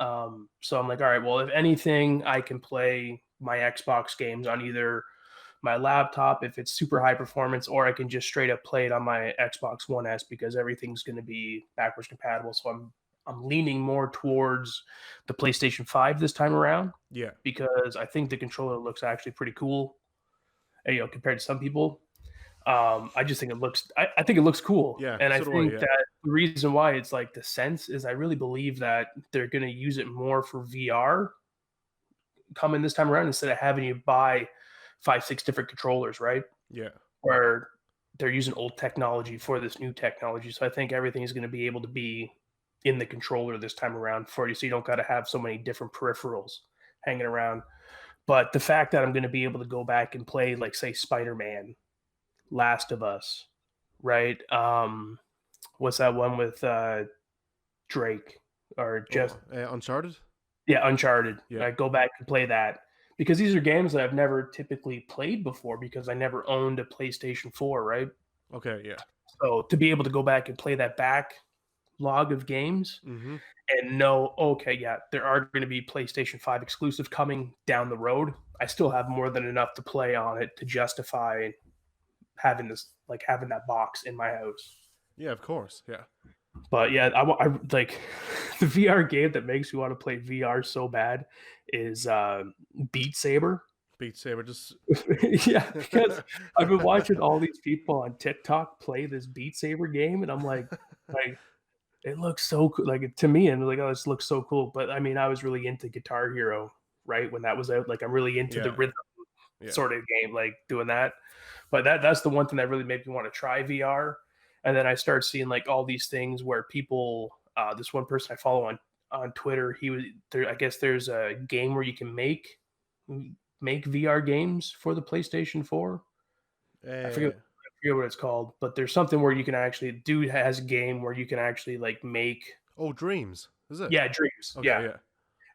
so I'm like, all right, well, if anything, I can play my Xbox games on either my laptop if it's super high performance, or I can just straight up play it on my Xbox One S because everything's going to be backwards compatible. So I'm leaning more towards the PlayStation 5 this time around Yeah. because I think the controller looks actually pretty cool, compared to some people. I just think it looks I think it looks cool. Yeah. And I So do I. think Yeah. that the reason why it's like the sense is I really believe that they're going to use it more for VR coming this time around instead of having you buy 5 6 different controllers, right? Yeah. Where they're using old technology for this new technology. So I think everything is going to be able to be in the controller this time around for you. So you don't got to have so many different peripherals hanging around. But the fact that I'm going to be able to go back and play, like, say, Spider Man, Last of Us, right? What's that one with Drake or just, Oh, Uncharted. yeah, Uncharted. Yeah. I go back and play that because these are games that I've never typically played before because I never owned a PlayStation 4, right? Okay. Yeah. So to be able to go back and play that backlog of games Mm-hmm. and know, okay, yeah, there are going to be PlayStation 5 exclusive coming down the road. I still have more than enough to play on it to justify having this, like having that box in my house. Yeah. Of course. Yeah. But yeah, I like the VR game that makes me want to play VR so bad is Beat Saber. Beat Saber. Just. Yeah, because I've been watching all these people on TikTok play this Beat Saber game, and I'm like, It looks so cool. Like to me, and like, oh, this looks so cool. But I mean, I was really into Guitar Hero, right? When that was out. Like I'm really into the Yeah, rhythm yeah. sort of game, like doing that. But that's the one thing that really made me want to try VR. And then I started seeing like all these things where people, this one person I follow on Twitter, he was there. I guess there's a game where you can make VR games for the PlayStation 4. Uh, I forget what it's called, but there's something where you can actually dude has a game where you can actually like make oh, Dreams, is it? yeah, dreams. Okay, Yeah. yeah.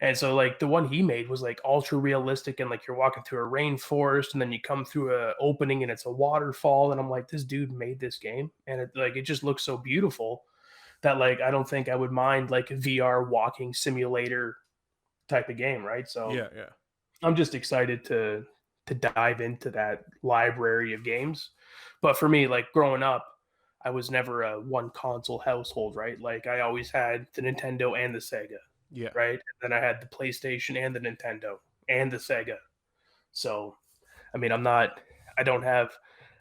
And so like the one he made was like ultra realistic and like you're walking through a rainforest and then you come through a opening and it's a waterfall and I'm like this dude made this game and it just looks so beautiful that like I don't think I would mind like a VR walking simulator type of game, right? So Yeah, yeah. I'm just excited to dive into that library of games. But for me, like growing up, I was never a one console household, right? Like I always had the Nintendo and the Sega, Yeah. right? And then I had the PlayStation and the Nintendo and the Sega. So, I mean, I don't have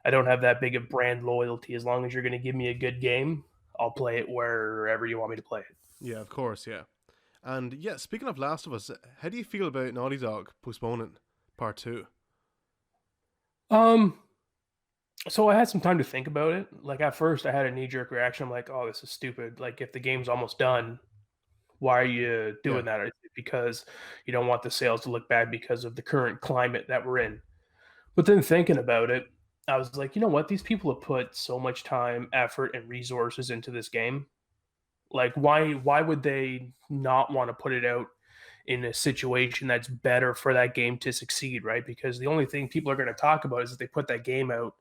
I don't have that big of brand loyalty. As long as you're going to give me a good game, I'll play it wherever you want me to play it. Yeah, of course, yeah. And yeah, speaking of Last of Us, how do you feel about Naughty Dog postponing part two? Um, so I had some time to think about it. Like at first I had a knee jerk reaction. I'm like, oh, this is stupid. Like if the game's almost done, why are you Yeah, doing that? Is it because you don't want the sales to look bad because of the current climate that we're in? But then thinking about it, I was like, you know what? These people have put so much time, effort, and resources into this game. Like, why would they not want to put it out in a situation that's better for that game to succeed, right? Because the only thing people are going to talk about is that they put that game out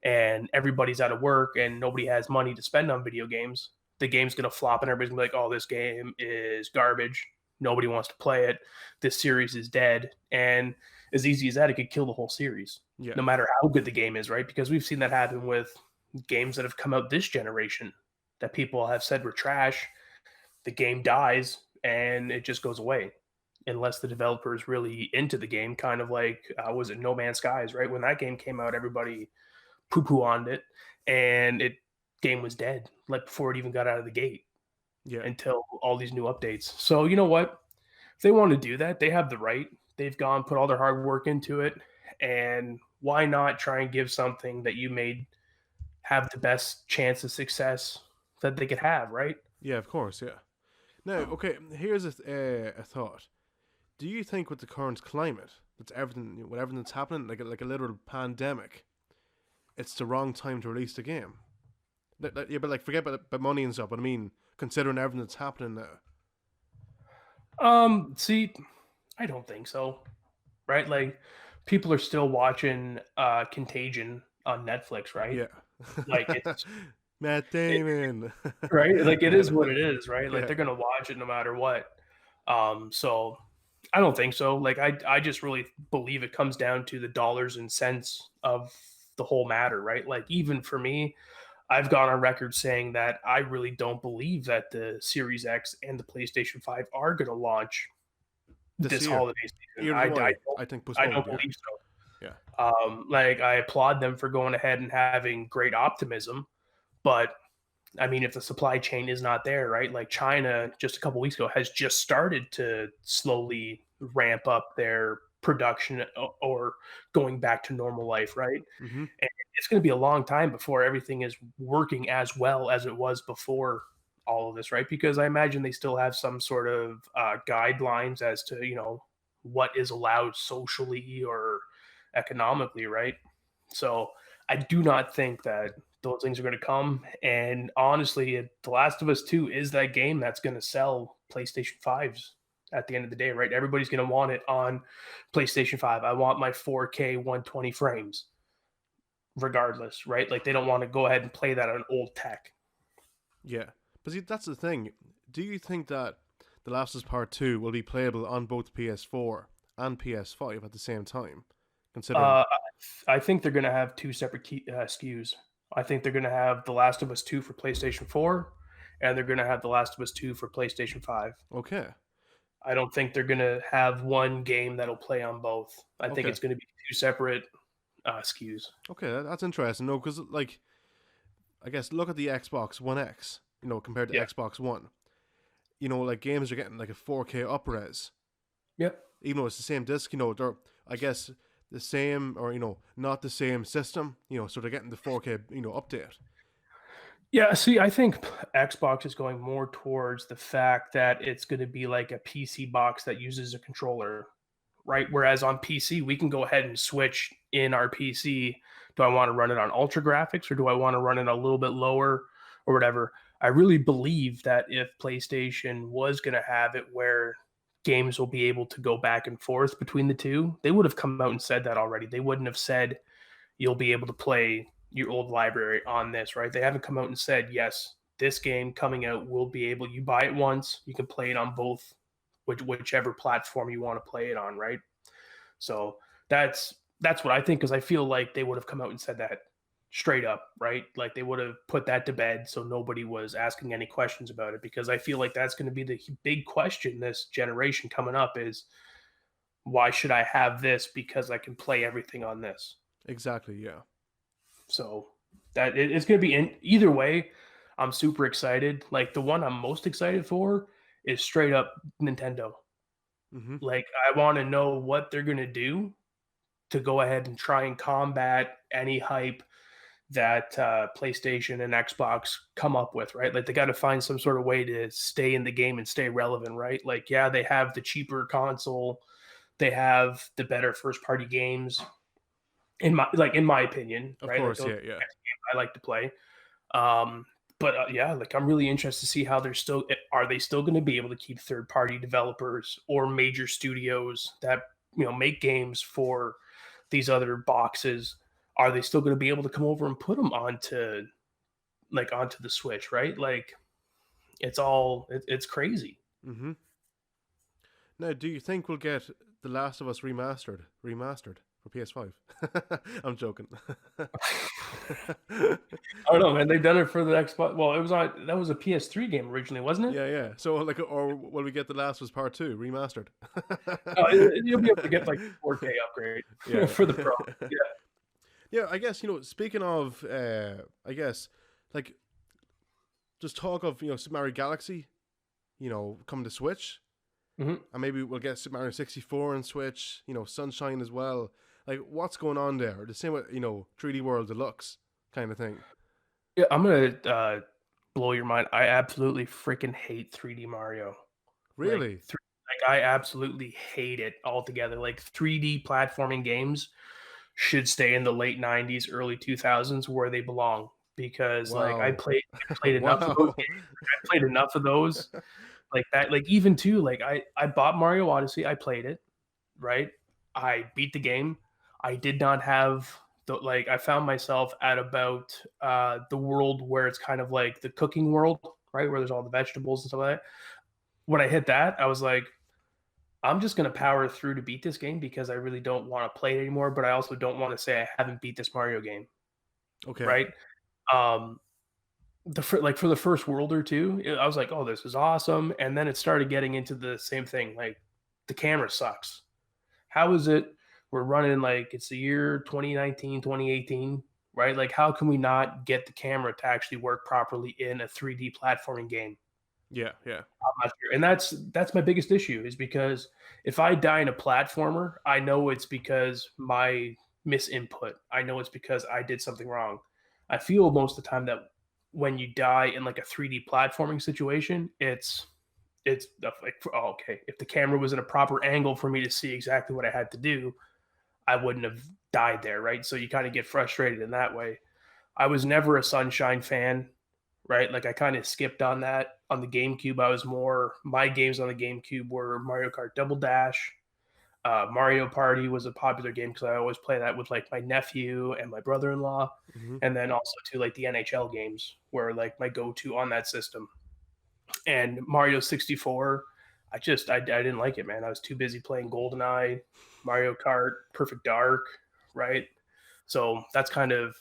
and everybody's out of work and nobody has money to spend on video games. The game's going to flop and everybody's going to be like, oh, this game is garbage. Nobody wants to play it. This series is dead. And as easy as that, it could kill the whole series, yeah, no matter how good the game is, right? Because we've seen that happen with games that have come out this generation that people have said were trash. The game dies and it just goes away unless the developer is really into the game. Kind of like was it No Man's Skies, right? When that game came out, everybody poo poo on it, and it game was dead like before it even got out of the gate yeah, until all these new updates. So you know what? If they want to do that, they have the right. They've gone put all their hard work into it, and why not try and give something that you made have the best chance of success that they could have, right? yeah. Of course, yeah. Now, okay, here's a thought. Do you think with the current climate, that's everything, with everything that's happening, like a literal pandemic, it's the wrong time to release the game? Yeah, but like forget about money and stuff. But I mean, considering everything that's happening now. See, I don't think so. Right? Like people are still watching Contagion on Netflix, right? Yeah. Like it's Matt it, Damon. right? Like it is what it is, right? Like Yeah. they're gonna watch it no matter what. So I don't think so. Like I just really believe it comes down to the dollars and cents of the whole matter, right? Like even for me, I've gone on record saying that I really don't believe that the Series X and the PlayStation 5 are going to launch This this year. holiday season. Here's why. I think I postponed. don't Yeah. believe so. Yeah. Like I applaud them for going ahead and having great optimism, but I mean, if the supply chain is not there, right? Like China just a couple weeks ago has just started to slowly ramp up their production or going back to normal life, right? Mm-hmm. And it's going to be a long time before everything is working as well as it was before all of this, right? Because I imagine they still have some sort of guidelines as to, what is allowed socially or economically, right? So I do not think that those things are going to come. And honestly, The Last of Us 2 is that game that's going to sell PlayStation 5s at the end of the day, right? Everybody's going to want it on PlayStation 5. I want my 4K 120 frames regardless, right? Like they don't want to go ahead and play that on old tech. Yeah. But see, that's the thing. Do you think that The Last of Us Part 2 will be playable on both PS4 and PS5 at the same time? Considering. Uh, I think they're going to have two separate SKUs. I think they're going to have The Last of Us 2 for PlayStation 4, and they're going to have The Last of Us 2 for PlayStation 5. Okay. I don't think they're going to have one game that'll play on both. I think Okay. it's going to be two separate SKUs. Okay, that's interesting. No, because like, I guess look at the Xbox One X. compared to Yeah. Xbox One. Like games are getting like a 4K upres, Yep. even though it's the same disc. They're, I guess, the same, or not the same system. So they're getting the 4K update. Yeah, see, I think Xbox is going more towards the fact that it's going to be like a PC box that uses a controller, right? Whereas on PC, we can go ahead and switch in our PC. Do I want to run it on ultra graphics or do I want to run it a little bit lower or whatever? I really believe that if PlayStation was going to have it where games will be able to go back and forth between the two, they would have come out and said that already. They wouldn't have said you'll be able to play your old library on this, right? They haven't come out and said, yes, this game coming out will be able, you buy it once, you can play it on both, whichever platform you want to play it on, right? So that's what I think, because I feel like they would have come out and said that straight up, right? Like they would have put that to bed so nobody was asking any questions about it, because I feel like that's going to be the big question this generation coming up is, why should I have this because I can play everything on this? Exactly. Yeah. So it's going to be in either way. I'm super excited. Like the one I'm most excited for is straight up Nintendo. Mm-hmm. Like I want to know what they're going to do to go ahead and try and combat any hype that PlayStation and Xbox come up with, right? Like they got to find some sort of way to stay in the game and stay relevant, right? Like yeah, they have the cheaper console, they have the better first party games, in my opinion, Of right? Like course. those Yeah. Yeah. I like to play. But yeah, like I'm really interested to see how are they still going to be able to keep third party developers or major studios that make games for these other boxes. Are they still going to be able to come over and put them onto the Switch, right? Like it's crazy. Mm-hmm. Now, do you think we'll get The Last of Us remastered for PS5? I'm joking. I don't know, man. They've done it for the Xbox. Well, that was a PS3 game originally, wasn't it? Yeah, yeah. So, like, or will we get The Last of Us Part 2 remastered? No, you'll be able to get like 4K upgrade Yeah. for the Pro. Yeah. Yeah, I guess, speaking of, I guess, like, just talk of, Super Mario Galaxy, coming to Switch. Mm-hmm. And maybe we'll get Super Mario 64 on Switch, Sunshine as well. Like, what's going on there? The same with, 3D World Deluxe kind of thing. Yeah, I'm gonna blow your mind. I absolutely freaking hate 3D Mario. Like, Really? I absolutely hate it altogether. Like 3D platforming games should stay in the late 90s, early 2000s where they belong. Because like Wow. I played enough of those Wow. games. I played enough of those. Like that, like even too, like I bought Mario Odyssey, I played it, right? I beat the game. I did not have like I found myself at about the world where it's kind of like the cooking world, right? Where there's all the vegetables and stuff like that. When I hit that, I was like, I'm just gonna power through to beat this game because I really don't want to play it anymore, but I also don't want to say I haven't beat this Mario game, Okay. right? Um like for the first world or two, I was like, "Oh, this is awesome," and then it started getting into the same thing. Like, the camera sucks. How is it we're running like it's the year 2019, 2018, right? Like, how can we not get the camera to actually work properly in a 3D platforming game? Yeah, yeah. I'm not sure, and that's my biggest issue is because if I die in a platformer, I know it's because my misinput. I know it's because I did something wrong. I feel most of the time that when you die in like a 3D platforming situation, it's like, oh, okay, if the camera was in a proper angle for me to see exactly what I had to do, I wouldn't have died there, right? So you kind of get frustrated in that way. I was never a Sunshine fan, right? Like I kind of skipped on that on the GameCube. I was more my games on the GameCube were Mario Kart Double Dash. Mario Party was a popular game because I always play that with like my nephew and my brother-in-law, Mm-hmm. and then also to like the NHL games were like my go-to on that system. And Mario 64, I didn't like it, man. I was too busy playing GoldenEye, Mario Kart, Perfect Dark, right? So that's kind of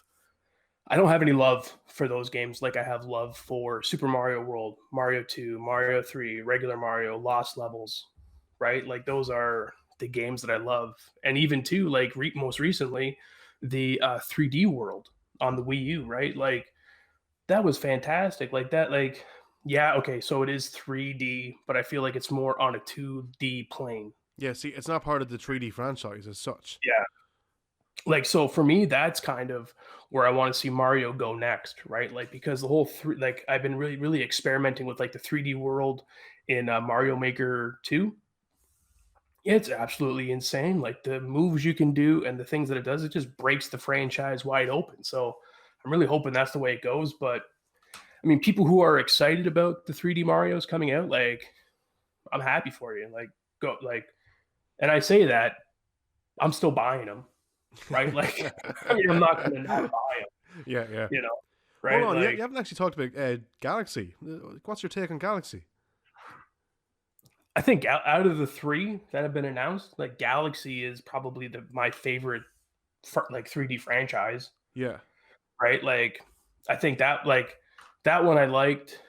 I don't have any love for those games like I have love for Super Mario World, Mario 2, Mario 3, regular Mario, Lost Levels, right? Like those are the games that I love. And even too, like most recently, the 3D World on the Wii U, right? Like That was fantastic. Like that, like yeah, okay, so it is 3D, but I feel like it's more on a 2D plane. Yeah, see, it's not part of the 3D franchise as such. Yeah. Like so for me, that's kind of where I want to see Mario go next, right? Like because the whole like I've been really, really experimenting with like the 3D world in Mario Maker 2. It's absolutely insane. Like the moves you can do and the things that it does, it just breaks the franchise wide open. So I'm really hoping that's the way it goes. But I mean, people who are excited about the 3D Mario's coming out, like I'm happy for you. Like go like, and I say that I'm still buying them, right? Like, I mean, I'm not going to not buy them, Yeah, yeah. you know, Hold right? on, you Like, haven't actually talked about Galaxy. What's your take on Galaxy? I think out of the three that have been announced, like Galaxy is probably my favorite like 3D franchise, Yeah. right? Like, I think that one I liked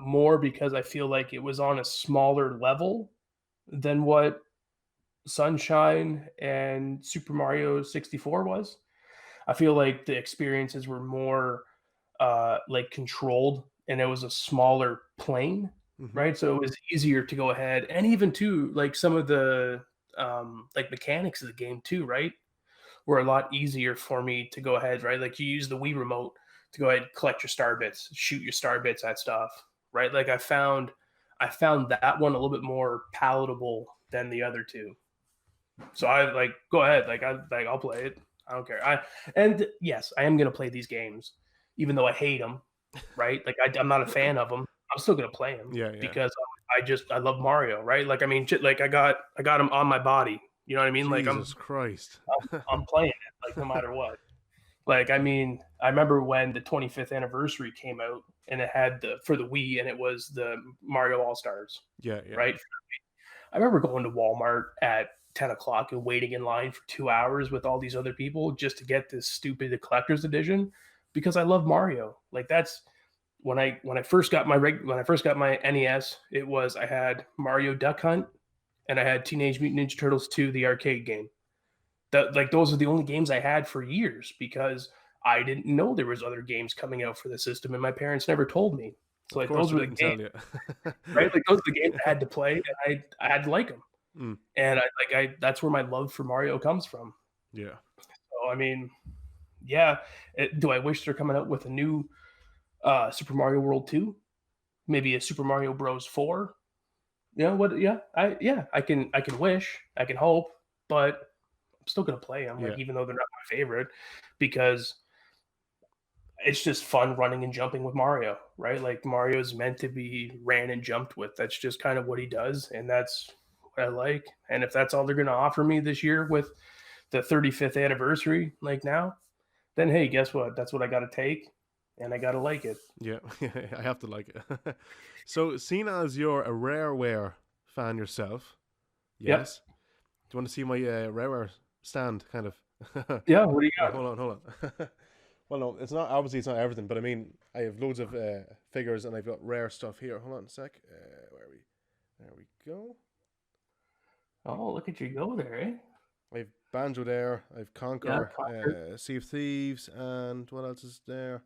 more because I feel like it was on a smaller level than what Sunshine and Super Mario 64 was. I feel like the experiences were more like controlled and it was a smaller plane, Hmm. right? So it was easier to go ahead and even too like some of the like mechanics of the game too, right? Were a lot easier for me to go ahead, right? Like you use the Wii remote to go ahead and collect your star bits, shoot your star bits at stuff, right? Like I found that one a little bit more palatable than the other two. So I like go ahead, I'll play it. I don't care. And yes, I am gonna play these games, even though I hate them. Right? Like I'm not a fan of them. I'm still gonna play them Yeah, yeah. because I love Mario. Right? Like I mean, like I got him on my body. You know what I mean? Like Jesus Christ. I'm playing it like no matter what. Like I mean, I remember when the 25th anniversary came out and it had the for the Wii and it was the Mario All Stars. Yeah, yeah. Right? I remember going to Walmart at 10 o'clock and waiting in line for 2 hours with all these other people just to get this stupid collector's edition because I love Mario. Like that's when I first got when I first got my NES, it was I had Mario Duck Hunt and I had Teenage Mutant Ninja Turtles 2, the arcade game. That like those are the only games I had for years because I didn't know there was other games coming out for the system and my parents never told me. So Of like course those they were the didn't games, tell you. right? Like those are the games I had to play and I had to like them. Mm, And I that's where my love for Mario comes from. yeah. So I mean, yeah. Do I wish they're coming out with a new Super Mario World 2? Maybe a Super Mario Bros. 4? You know what? I can wish, I can hope, but I'm still gonna play them. Yeah. Like even though they're not my favorite, because it's just fun running and jumping with Mario, right? Like Mario's meant to be ran and jumped with. That's just kind of what he does, and that's what I like. And if that's all they're gonna offer me this year with the 35th anniversary, like now, then hey, guess what? That's what I got to take, and I got to like it. Yeah. I have to like it. So, seeing as you're a Rareware fan yourself, Yep. yes. Do you want to see my Rareware stand, kind of? Yeah. What do you Wait, got? hold on. Well, no, it's not. Obviously, it's not everything, but I mean, I have loads of figures, and I've got rare stuff here. Hold on a sec. Where are we? There we go. Oh, look at you go there, eh? I've Banjo there. I've Yeah. Conquer, Conquer. Sea of Thieves, and what else is there?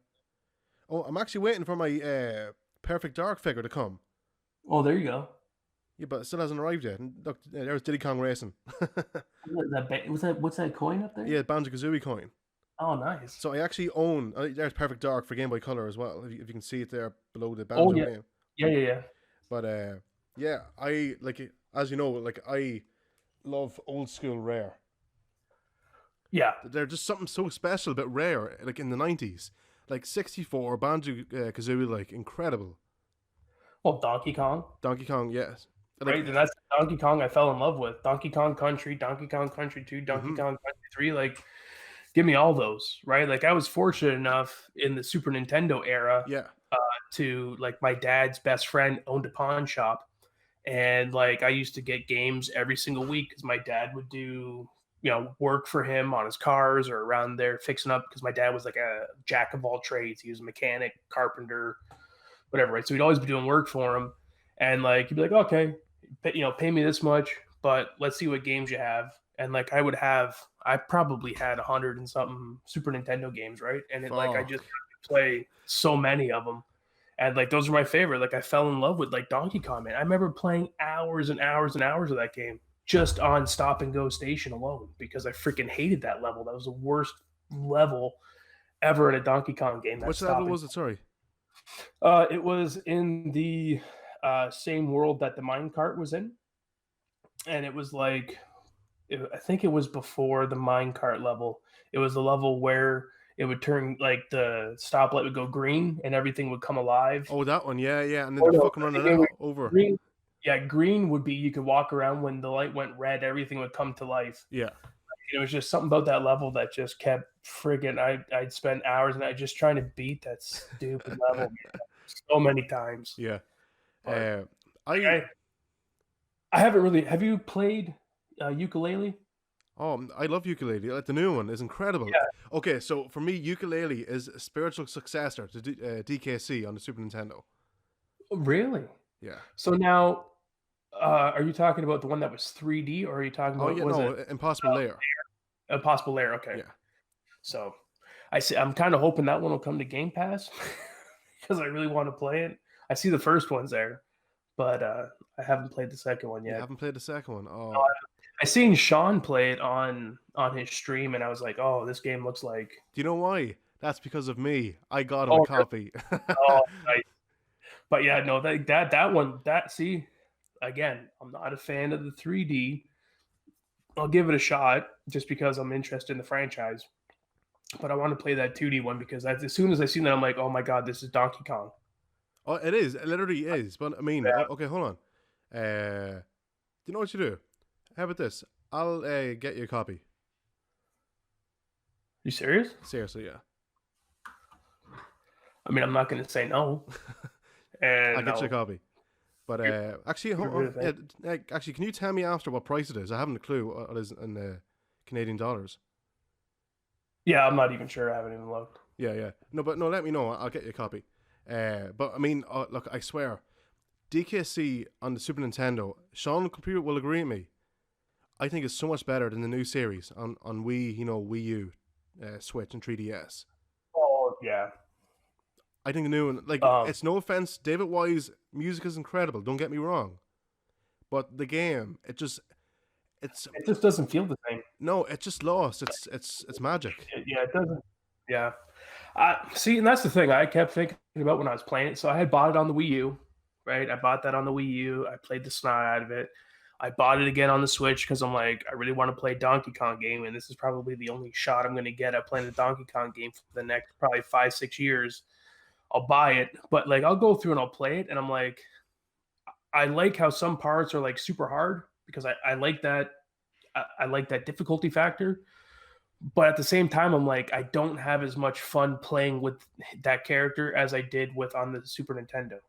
Oh, I'm actually waiting for my Perfect Dark figure to come. Oh, there you go. Yeah, but it still hasn't arrived yet. And look, there's Diddy Kong Racing. What's that coin up there? Yeah, Banjo Kazooie coin. Oh, nice. So I actually own. There's Perfect Dark for Game Boy Color as well. If you can see it there below the Oh, Banjo yeah. name. Yeah, yeah, yeah. But yeah, I like as you know, like I love old school rare. Yeah. They're just something so special but rare. Like in the 90s, like 64 Banjo Kazooie, like incredible. Well, Donkey Kong, Donkey Kong, yes. Like, right? And that's Donkey Kong I fell in love with. Donkey Kong Country, Donkey Kong Country 2, Donkey mm-hmm, Kong Country 3. Like, give me all those, right? Like, I was fortunate enough in the Super Nintendo era yeah, to, like, my dad's best friend owned a pawn shop. And, like, I used to get games every single week because my dad would do, work for him on his cars or around there fixing up because my dad was like a jack of all trades. He was a mechanic, carpenter, whatever, right? So he'd always be doing work for him. And, like, he'd be like, okay, pay me this much, but let's see what games you have. And like I probably had 100 and something Super Nintendo games, right? And it like I just fuck. play so many of them. And like those are my favorite. Like I fell in love with like Donkey Kong, man. I remember playing hours and hours and hours of that game just on Stop and Go Station alone because I freaking hated that level. That was the worst level ever in a Donkey Kong game. That Which level Stop and was it? Sorry. It was in the same world that the minecart was in, and it was like I think it was before the minecart level. It was the level where it would turn like the stoplight would go green and everything would come alive. Oh, that one. Yeah, yeah. And then Or they're no, fucking I running think it was over. green. Yeah, green would be you could walk around when the light went red, everything would come to life. Yeah. It was just something about that level that just kept friggin' I'd spend hours and I just trying to beat that stupid level so many times. Yeah. But I I haven't really. Have you played Ukulele? I love Yooka-Laylee. Like the new one is incredible. Yeah. Okay, so for me, Yooka-Laylee is a spiritual successor to DKC on the Super Nintendo. Really? Yeah. So now, are you talking about the one that was 3D, or are you talking Oh about yeah, was no, it Impossible Layer. Impossible Lair? Okay. Yeah. So I see. I'm kind of hoping that one will come to Game Pass because I really want to play it. I see the first one's there, but I haven't played the second one You yet. haven't played the second one. Oh. No, I seen Sean play it on his stream, and I was like, "Oh, this game looks like." Do you know why? That's because of me. I got him a Oh, copy. oh, nice. But yeah, no, that one, see, again, I'm not a fan of the 3D. I'll give it a shot just because I'm interested in the franchise. But I want to play that 2D one because as soon as I seen that, I'm like, oh my god, this is Donkey Kong. Oh, it is. It literally is. But I mean, Yeah. okay, hold on. Do you know what you do? How about this? I'll get you a copy. You serious? Seriously, yeah. I mean, I'm not going to say no. And I'll get you a copy. But actually, actually, can you tell me after what price it is? I haven't a clue what it is in Canadian dollars. Yeah, I'm not even sure. I haven't even looked. Yeah, yeah. No, but no, let me know. I'll get you a copy. But I mean, look, I swear, DKC on the Super Nintendo, Sean Computer will agree with me. I think it's so much better than the new series on Wii, Wii U, Switch, and 3DS. Oh yeah. I think the new one, like, it's no offense, David Wise' music is incredible. Don't get me wrong, but the game, it just doesn't feel the same. No, it's just lost. It's magic. Yeah, it doesn't. Yeah. See, and that's the thing I kept thinking about when I was playing it. So I had bought it on the Wii U, right? I bought that on the Wii U. I played the snot out of it. I bought it again on the Switch because I'm like, I really want to play Donkey Kong game, and this is probably the only shot I'm going to get at playing the Donkey Kong game for the next probably 5-6 years. I'll buy it, but like I'll go through and I'll play it, and I'm like, I like how some parts are like super hard because I like that. I like that difficulty factor. But at the same time, I'm like, I don't have as much fun playing with that character as I did with on the Super Nintendo.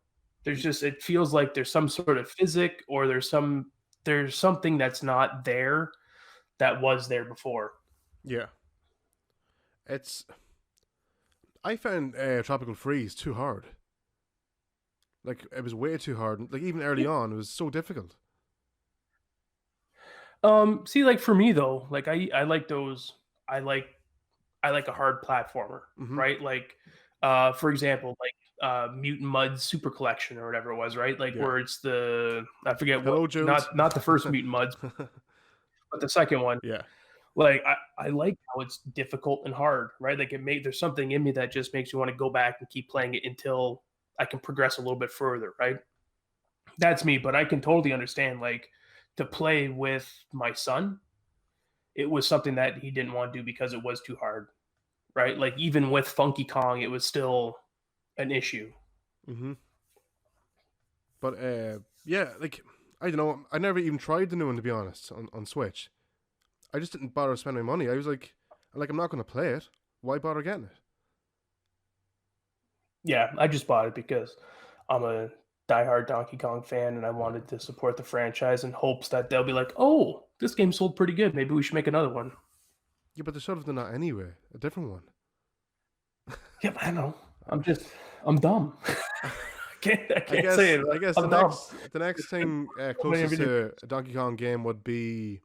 It feels like there's some sort of physic or there's something that's not there that was there before. Yeah. I found Tropical Freeze too hard. Like, it was way too hard. Like, even early on, it was so difficult. See, like for me though, like I like those. I like a hard platformer, right? Like, for example, like Mutant Mud Super Collection or whatever it was, right? Like where it's I forget Hello, what, Jones. not the first Mutant Muds, but the second one. Yeah. Like I like how it's difficult and hard, right? Like there's something in me that just makes you want to go back and keep playing it until I can progress a little bit further, right? That's me, but I can totally understand like to play with my son, it was something that he didn't want to do because it was too hard, right? Like even with Funky Kong, it was still an issue. Mm-hmm. But yeah, like I don't know. I never even tried the new one to be honest on Switch. I just didn't bother spending money. I was like I'm not going to play it. Why bother getting it? Yeah, I just bought it because I'm a diehard Donkey Kong fan and I wanted to support the franchise in hopes that they'll be like, oh, this game sold pretty good. Maybe we should make another one. Yeah, but they should have done that anyway. A different one. Yeah, I know. I'm dumb. I can't say it. I guess the next thing closest to a Donkey Kong game would be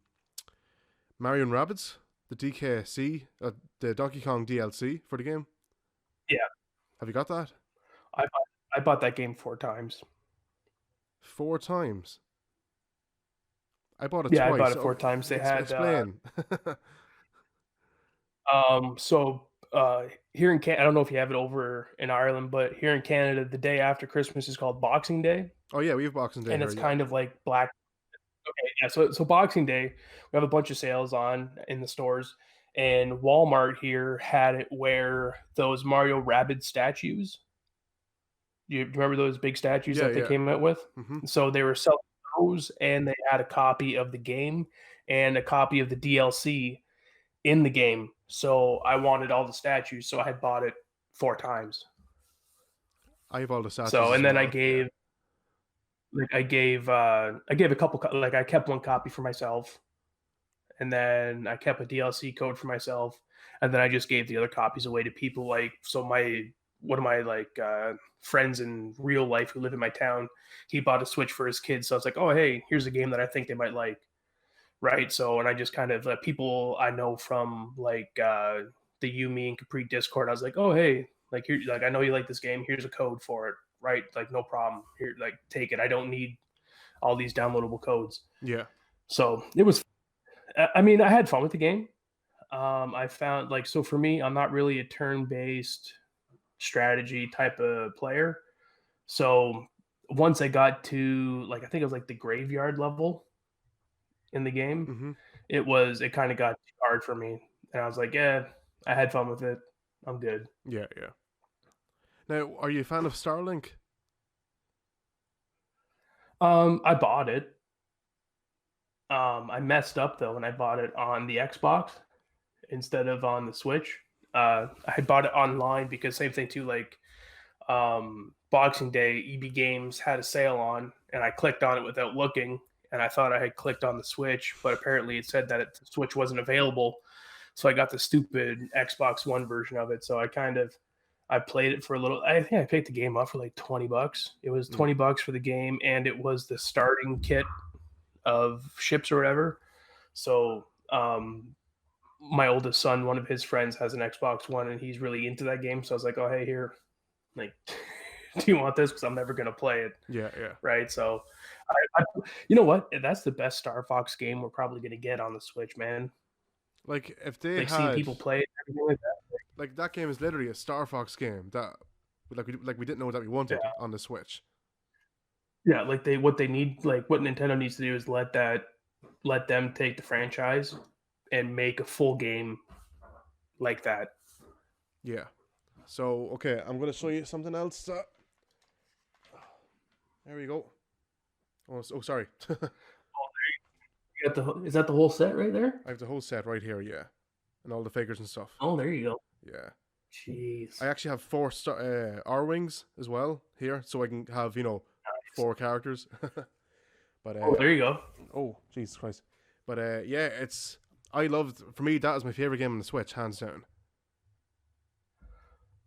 Mario and Rabbids, the DKC, the Donkey Kong DLC for the game. Yeah. Have you got that? I bought that game 4 times. 4 times. I bought it Yeah, I bought twice. it 4 times. They had Explain. so here in Canada, I don't know if you have it over in Ireland, but here in Canada, the day after Christmas is called Boxing Day, Oh yeah, we have Boxing Day and here. it's Yeah. kind of like Black. Okay, yeah. So Boxing Day, we have a bunch of sales on in the stores, and Walmart here had it where those Mario Rabbids statues. Do you remember those big statues Yeah, that they yeah. came out with? Mm-hmm. So they were selling those, and they had a copy of the game and a copy of the DLC in the game. So I wanted all the statues, so I had bought it 4 times. I have all the statues So as and then well. Yeah. I gave a couple like I kept one copy for myself, and then I kept a DLC code for myself, and then I just gave the other copies away to people like so my one of my like friends in real life who live in my town, he bought a Switch for his kids, so I was like, oh hey, here's a game that I think they might like, right? So and I just kind of people I know from like the Yumi and Capri Discord, I was like, oh hey, like here, like I know you like this game, here's a code for it, right? Like no problem, here, like take it. I don't need all these downloadable codes. Yeah. So it was. I mean, I had fun with the game. I found like so for me, I'm not really a turn-based strategy type of player. So once I got to like I think it was like the graveyard level in the game, Mm-hmm. it kind of got too hard for me, and I was like, yeah, I had fun with it. I'm good. Yeah, yeah. Now, are you a fan of Starlink? I bought it. I messed up though when I bought it on the Xbox instead of on the Switch. I had bought it online because same thing too. Like Boxing Day, EB Games had a sale on, and I clicked on it without looking, and I thought I had clicked on the Switch, but apparently it said that the Switch wasn't available. So I got the stupid Xbox One version of it. So I played it for a little. I think I picked the game up for like $20. It was Mm. $20 for the game, and it was the starting kit of ships or whatever. So my oldest son, one of his friends, has an Xbox One, and he's really into that game. So I was like, oh hey, here, like, do you want this? Because I'm never gonna play it, Yeah, yeah. right? So, you know what? That's the best Star Fox game we're probably gonna get on the Switch, man. Like if they Like seeing had people play it, everything like that. like that game is literally a Star Fox game that like we didn't know that we Yeah, wanted on the Switch. yeah. Like what they need, like what Nintendo needs to do is let them take the franchise and make a full game like that. Yeah. So okay, I'm gonna show you something else. There we go. Oh, sorry. Is that the whole set right there? I have the whole set right here. Yeah, and all the figures and stuff. Oh, there you go. Yeah. Jeez. I actually have four R wings as well here, so I can have four characters. But Oh, there you go. oh Jesus Christ! But yeah, I loved for me that is my favorite game on the Switch, hands down.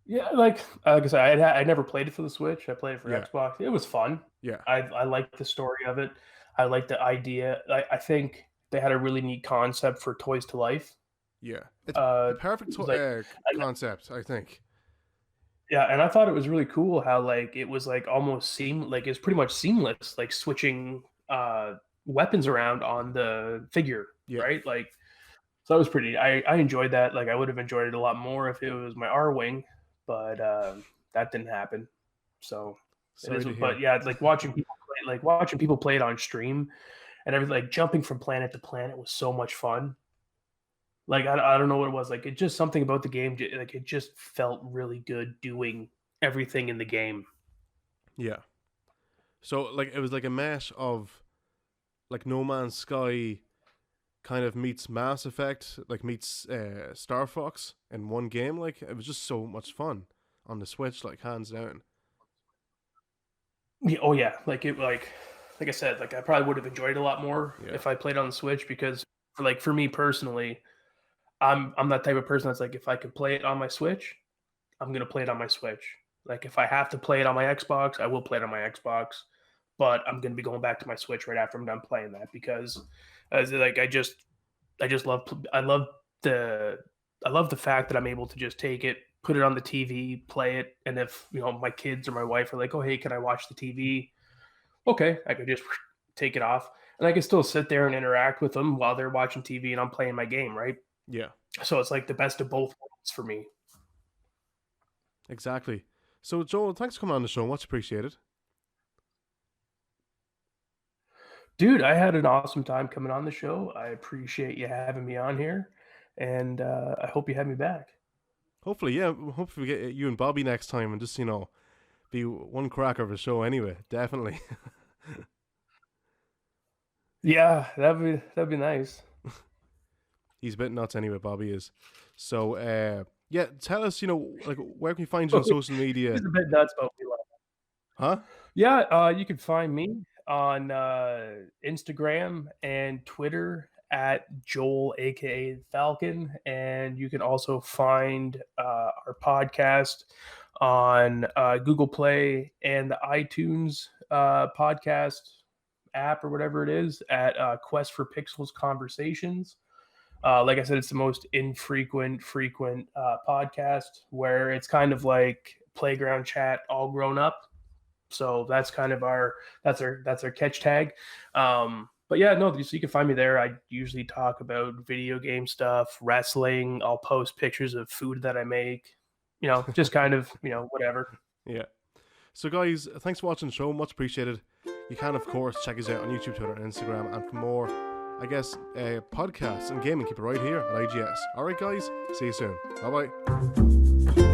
Yeah, like I said, I never played it for the Switch. I played it for Yeah, Xbox. It was fun. yeah, I liked the story of it. I liked the idea. I think they had a really neat concept for Toys to Life. yeah. It's the perfect It was like, concept, I think. yeah, and I thought it was really cool how like it was like almost like it's pretty much seamless, like switching weapons around on the figure, Yeah, right? Like so that was pretty. I enjoyed that. Like I would have enjoyed it a lot more if it was my R wing, but that didn't happen. So it sorry is. to But hear. yeah, like watching people play it on stream and everything, like jumping from planet to planet was so much fun. Like I don't know what it was. Like it just something about the game. Like it just felt really good doing everything in the game. Yeah. So like it was like a mesh of like No Man's Sky kind of meets Mass Effect, like meets Star Fox in one game. Like it was just so much fun on the Switch, like hands down. Yeah, oh yeah, like I said, like I probably would have enjoyed it a lot more Yeah, if I played on the Switch because for me personally, I'm that type of person that's like if I could play it on my Switch, I'm gonna play it on my Switch. Like if I have to play it on my Xbox, I will play it on my Xbox, but I'm gonna be going back to my Switch right after I'm done playing that because as like I just love the I love the fact that I'm able to just take it put it on the TV, play it, and if my kids or my wife are like, "Oh, hey, can I watch the TV?" Okay, I could just take it off, and I can still sit there and interact with them while they're watching TV and I'm playing my game, right? Yeah, So it's like the best of both worlds for me. exactly. So, Joel, thanks for coming on the show. Much appreciated. Dude, I had an awesome time coming on the show. I appreciate you having me on here, and I hope you have me back. Hopefully, yeah. Hopefully, we get you and Bobby next time, and just be one cracker of a show. Anyway, definitely. Yeah, that'd be nice. He's a bit nuts anyway. Bobby is. So, yeah. Tell us, like, where can we find you on social media? He's a bit nuts, but we love him. Huh? Yeah, you can find me on Instagram and Twitter at Joel, aka Falcon, and you can also find our podcast on Google Play and the iTunes podcast app or whatever it is at Quest4Pixels Conversations. Like I said, it's the most frequent podcast where it's kind of like playground chat all grown up. So that's kind of that's our catch tag. But yeah, no, so you can find me there. I usually talk about video game stuff, wrestling. I'll post pictures of food that I make. Just kind of whatever. Yeah. So, guys, thanks for watching the show. Much appreciated. You can, of course, check us out on YouTube, Twitter, and Instagram. And for more, I guess, podcasts and gaming, keep it right here at IGS. All right, guys. See you soon. Bye-bye.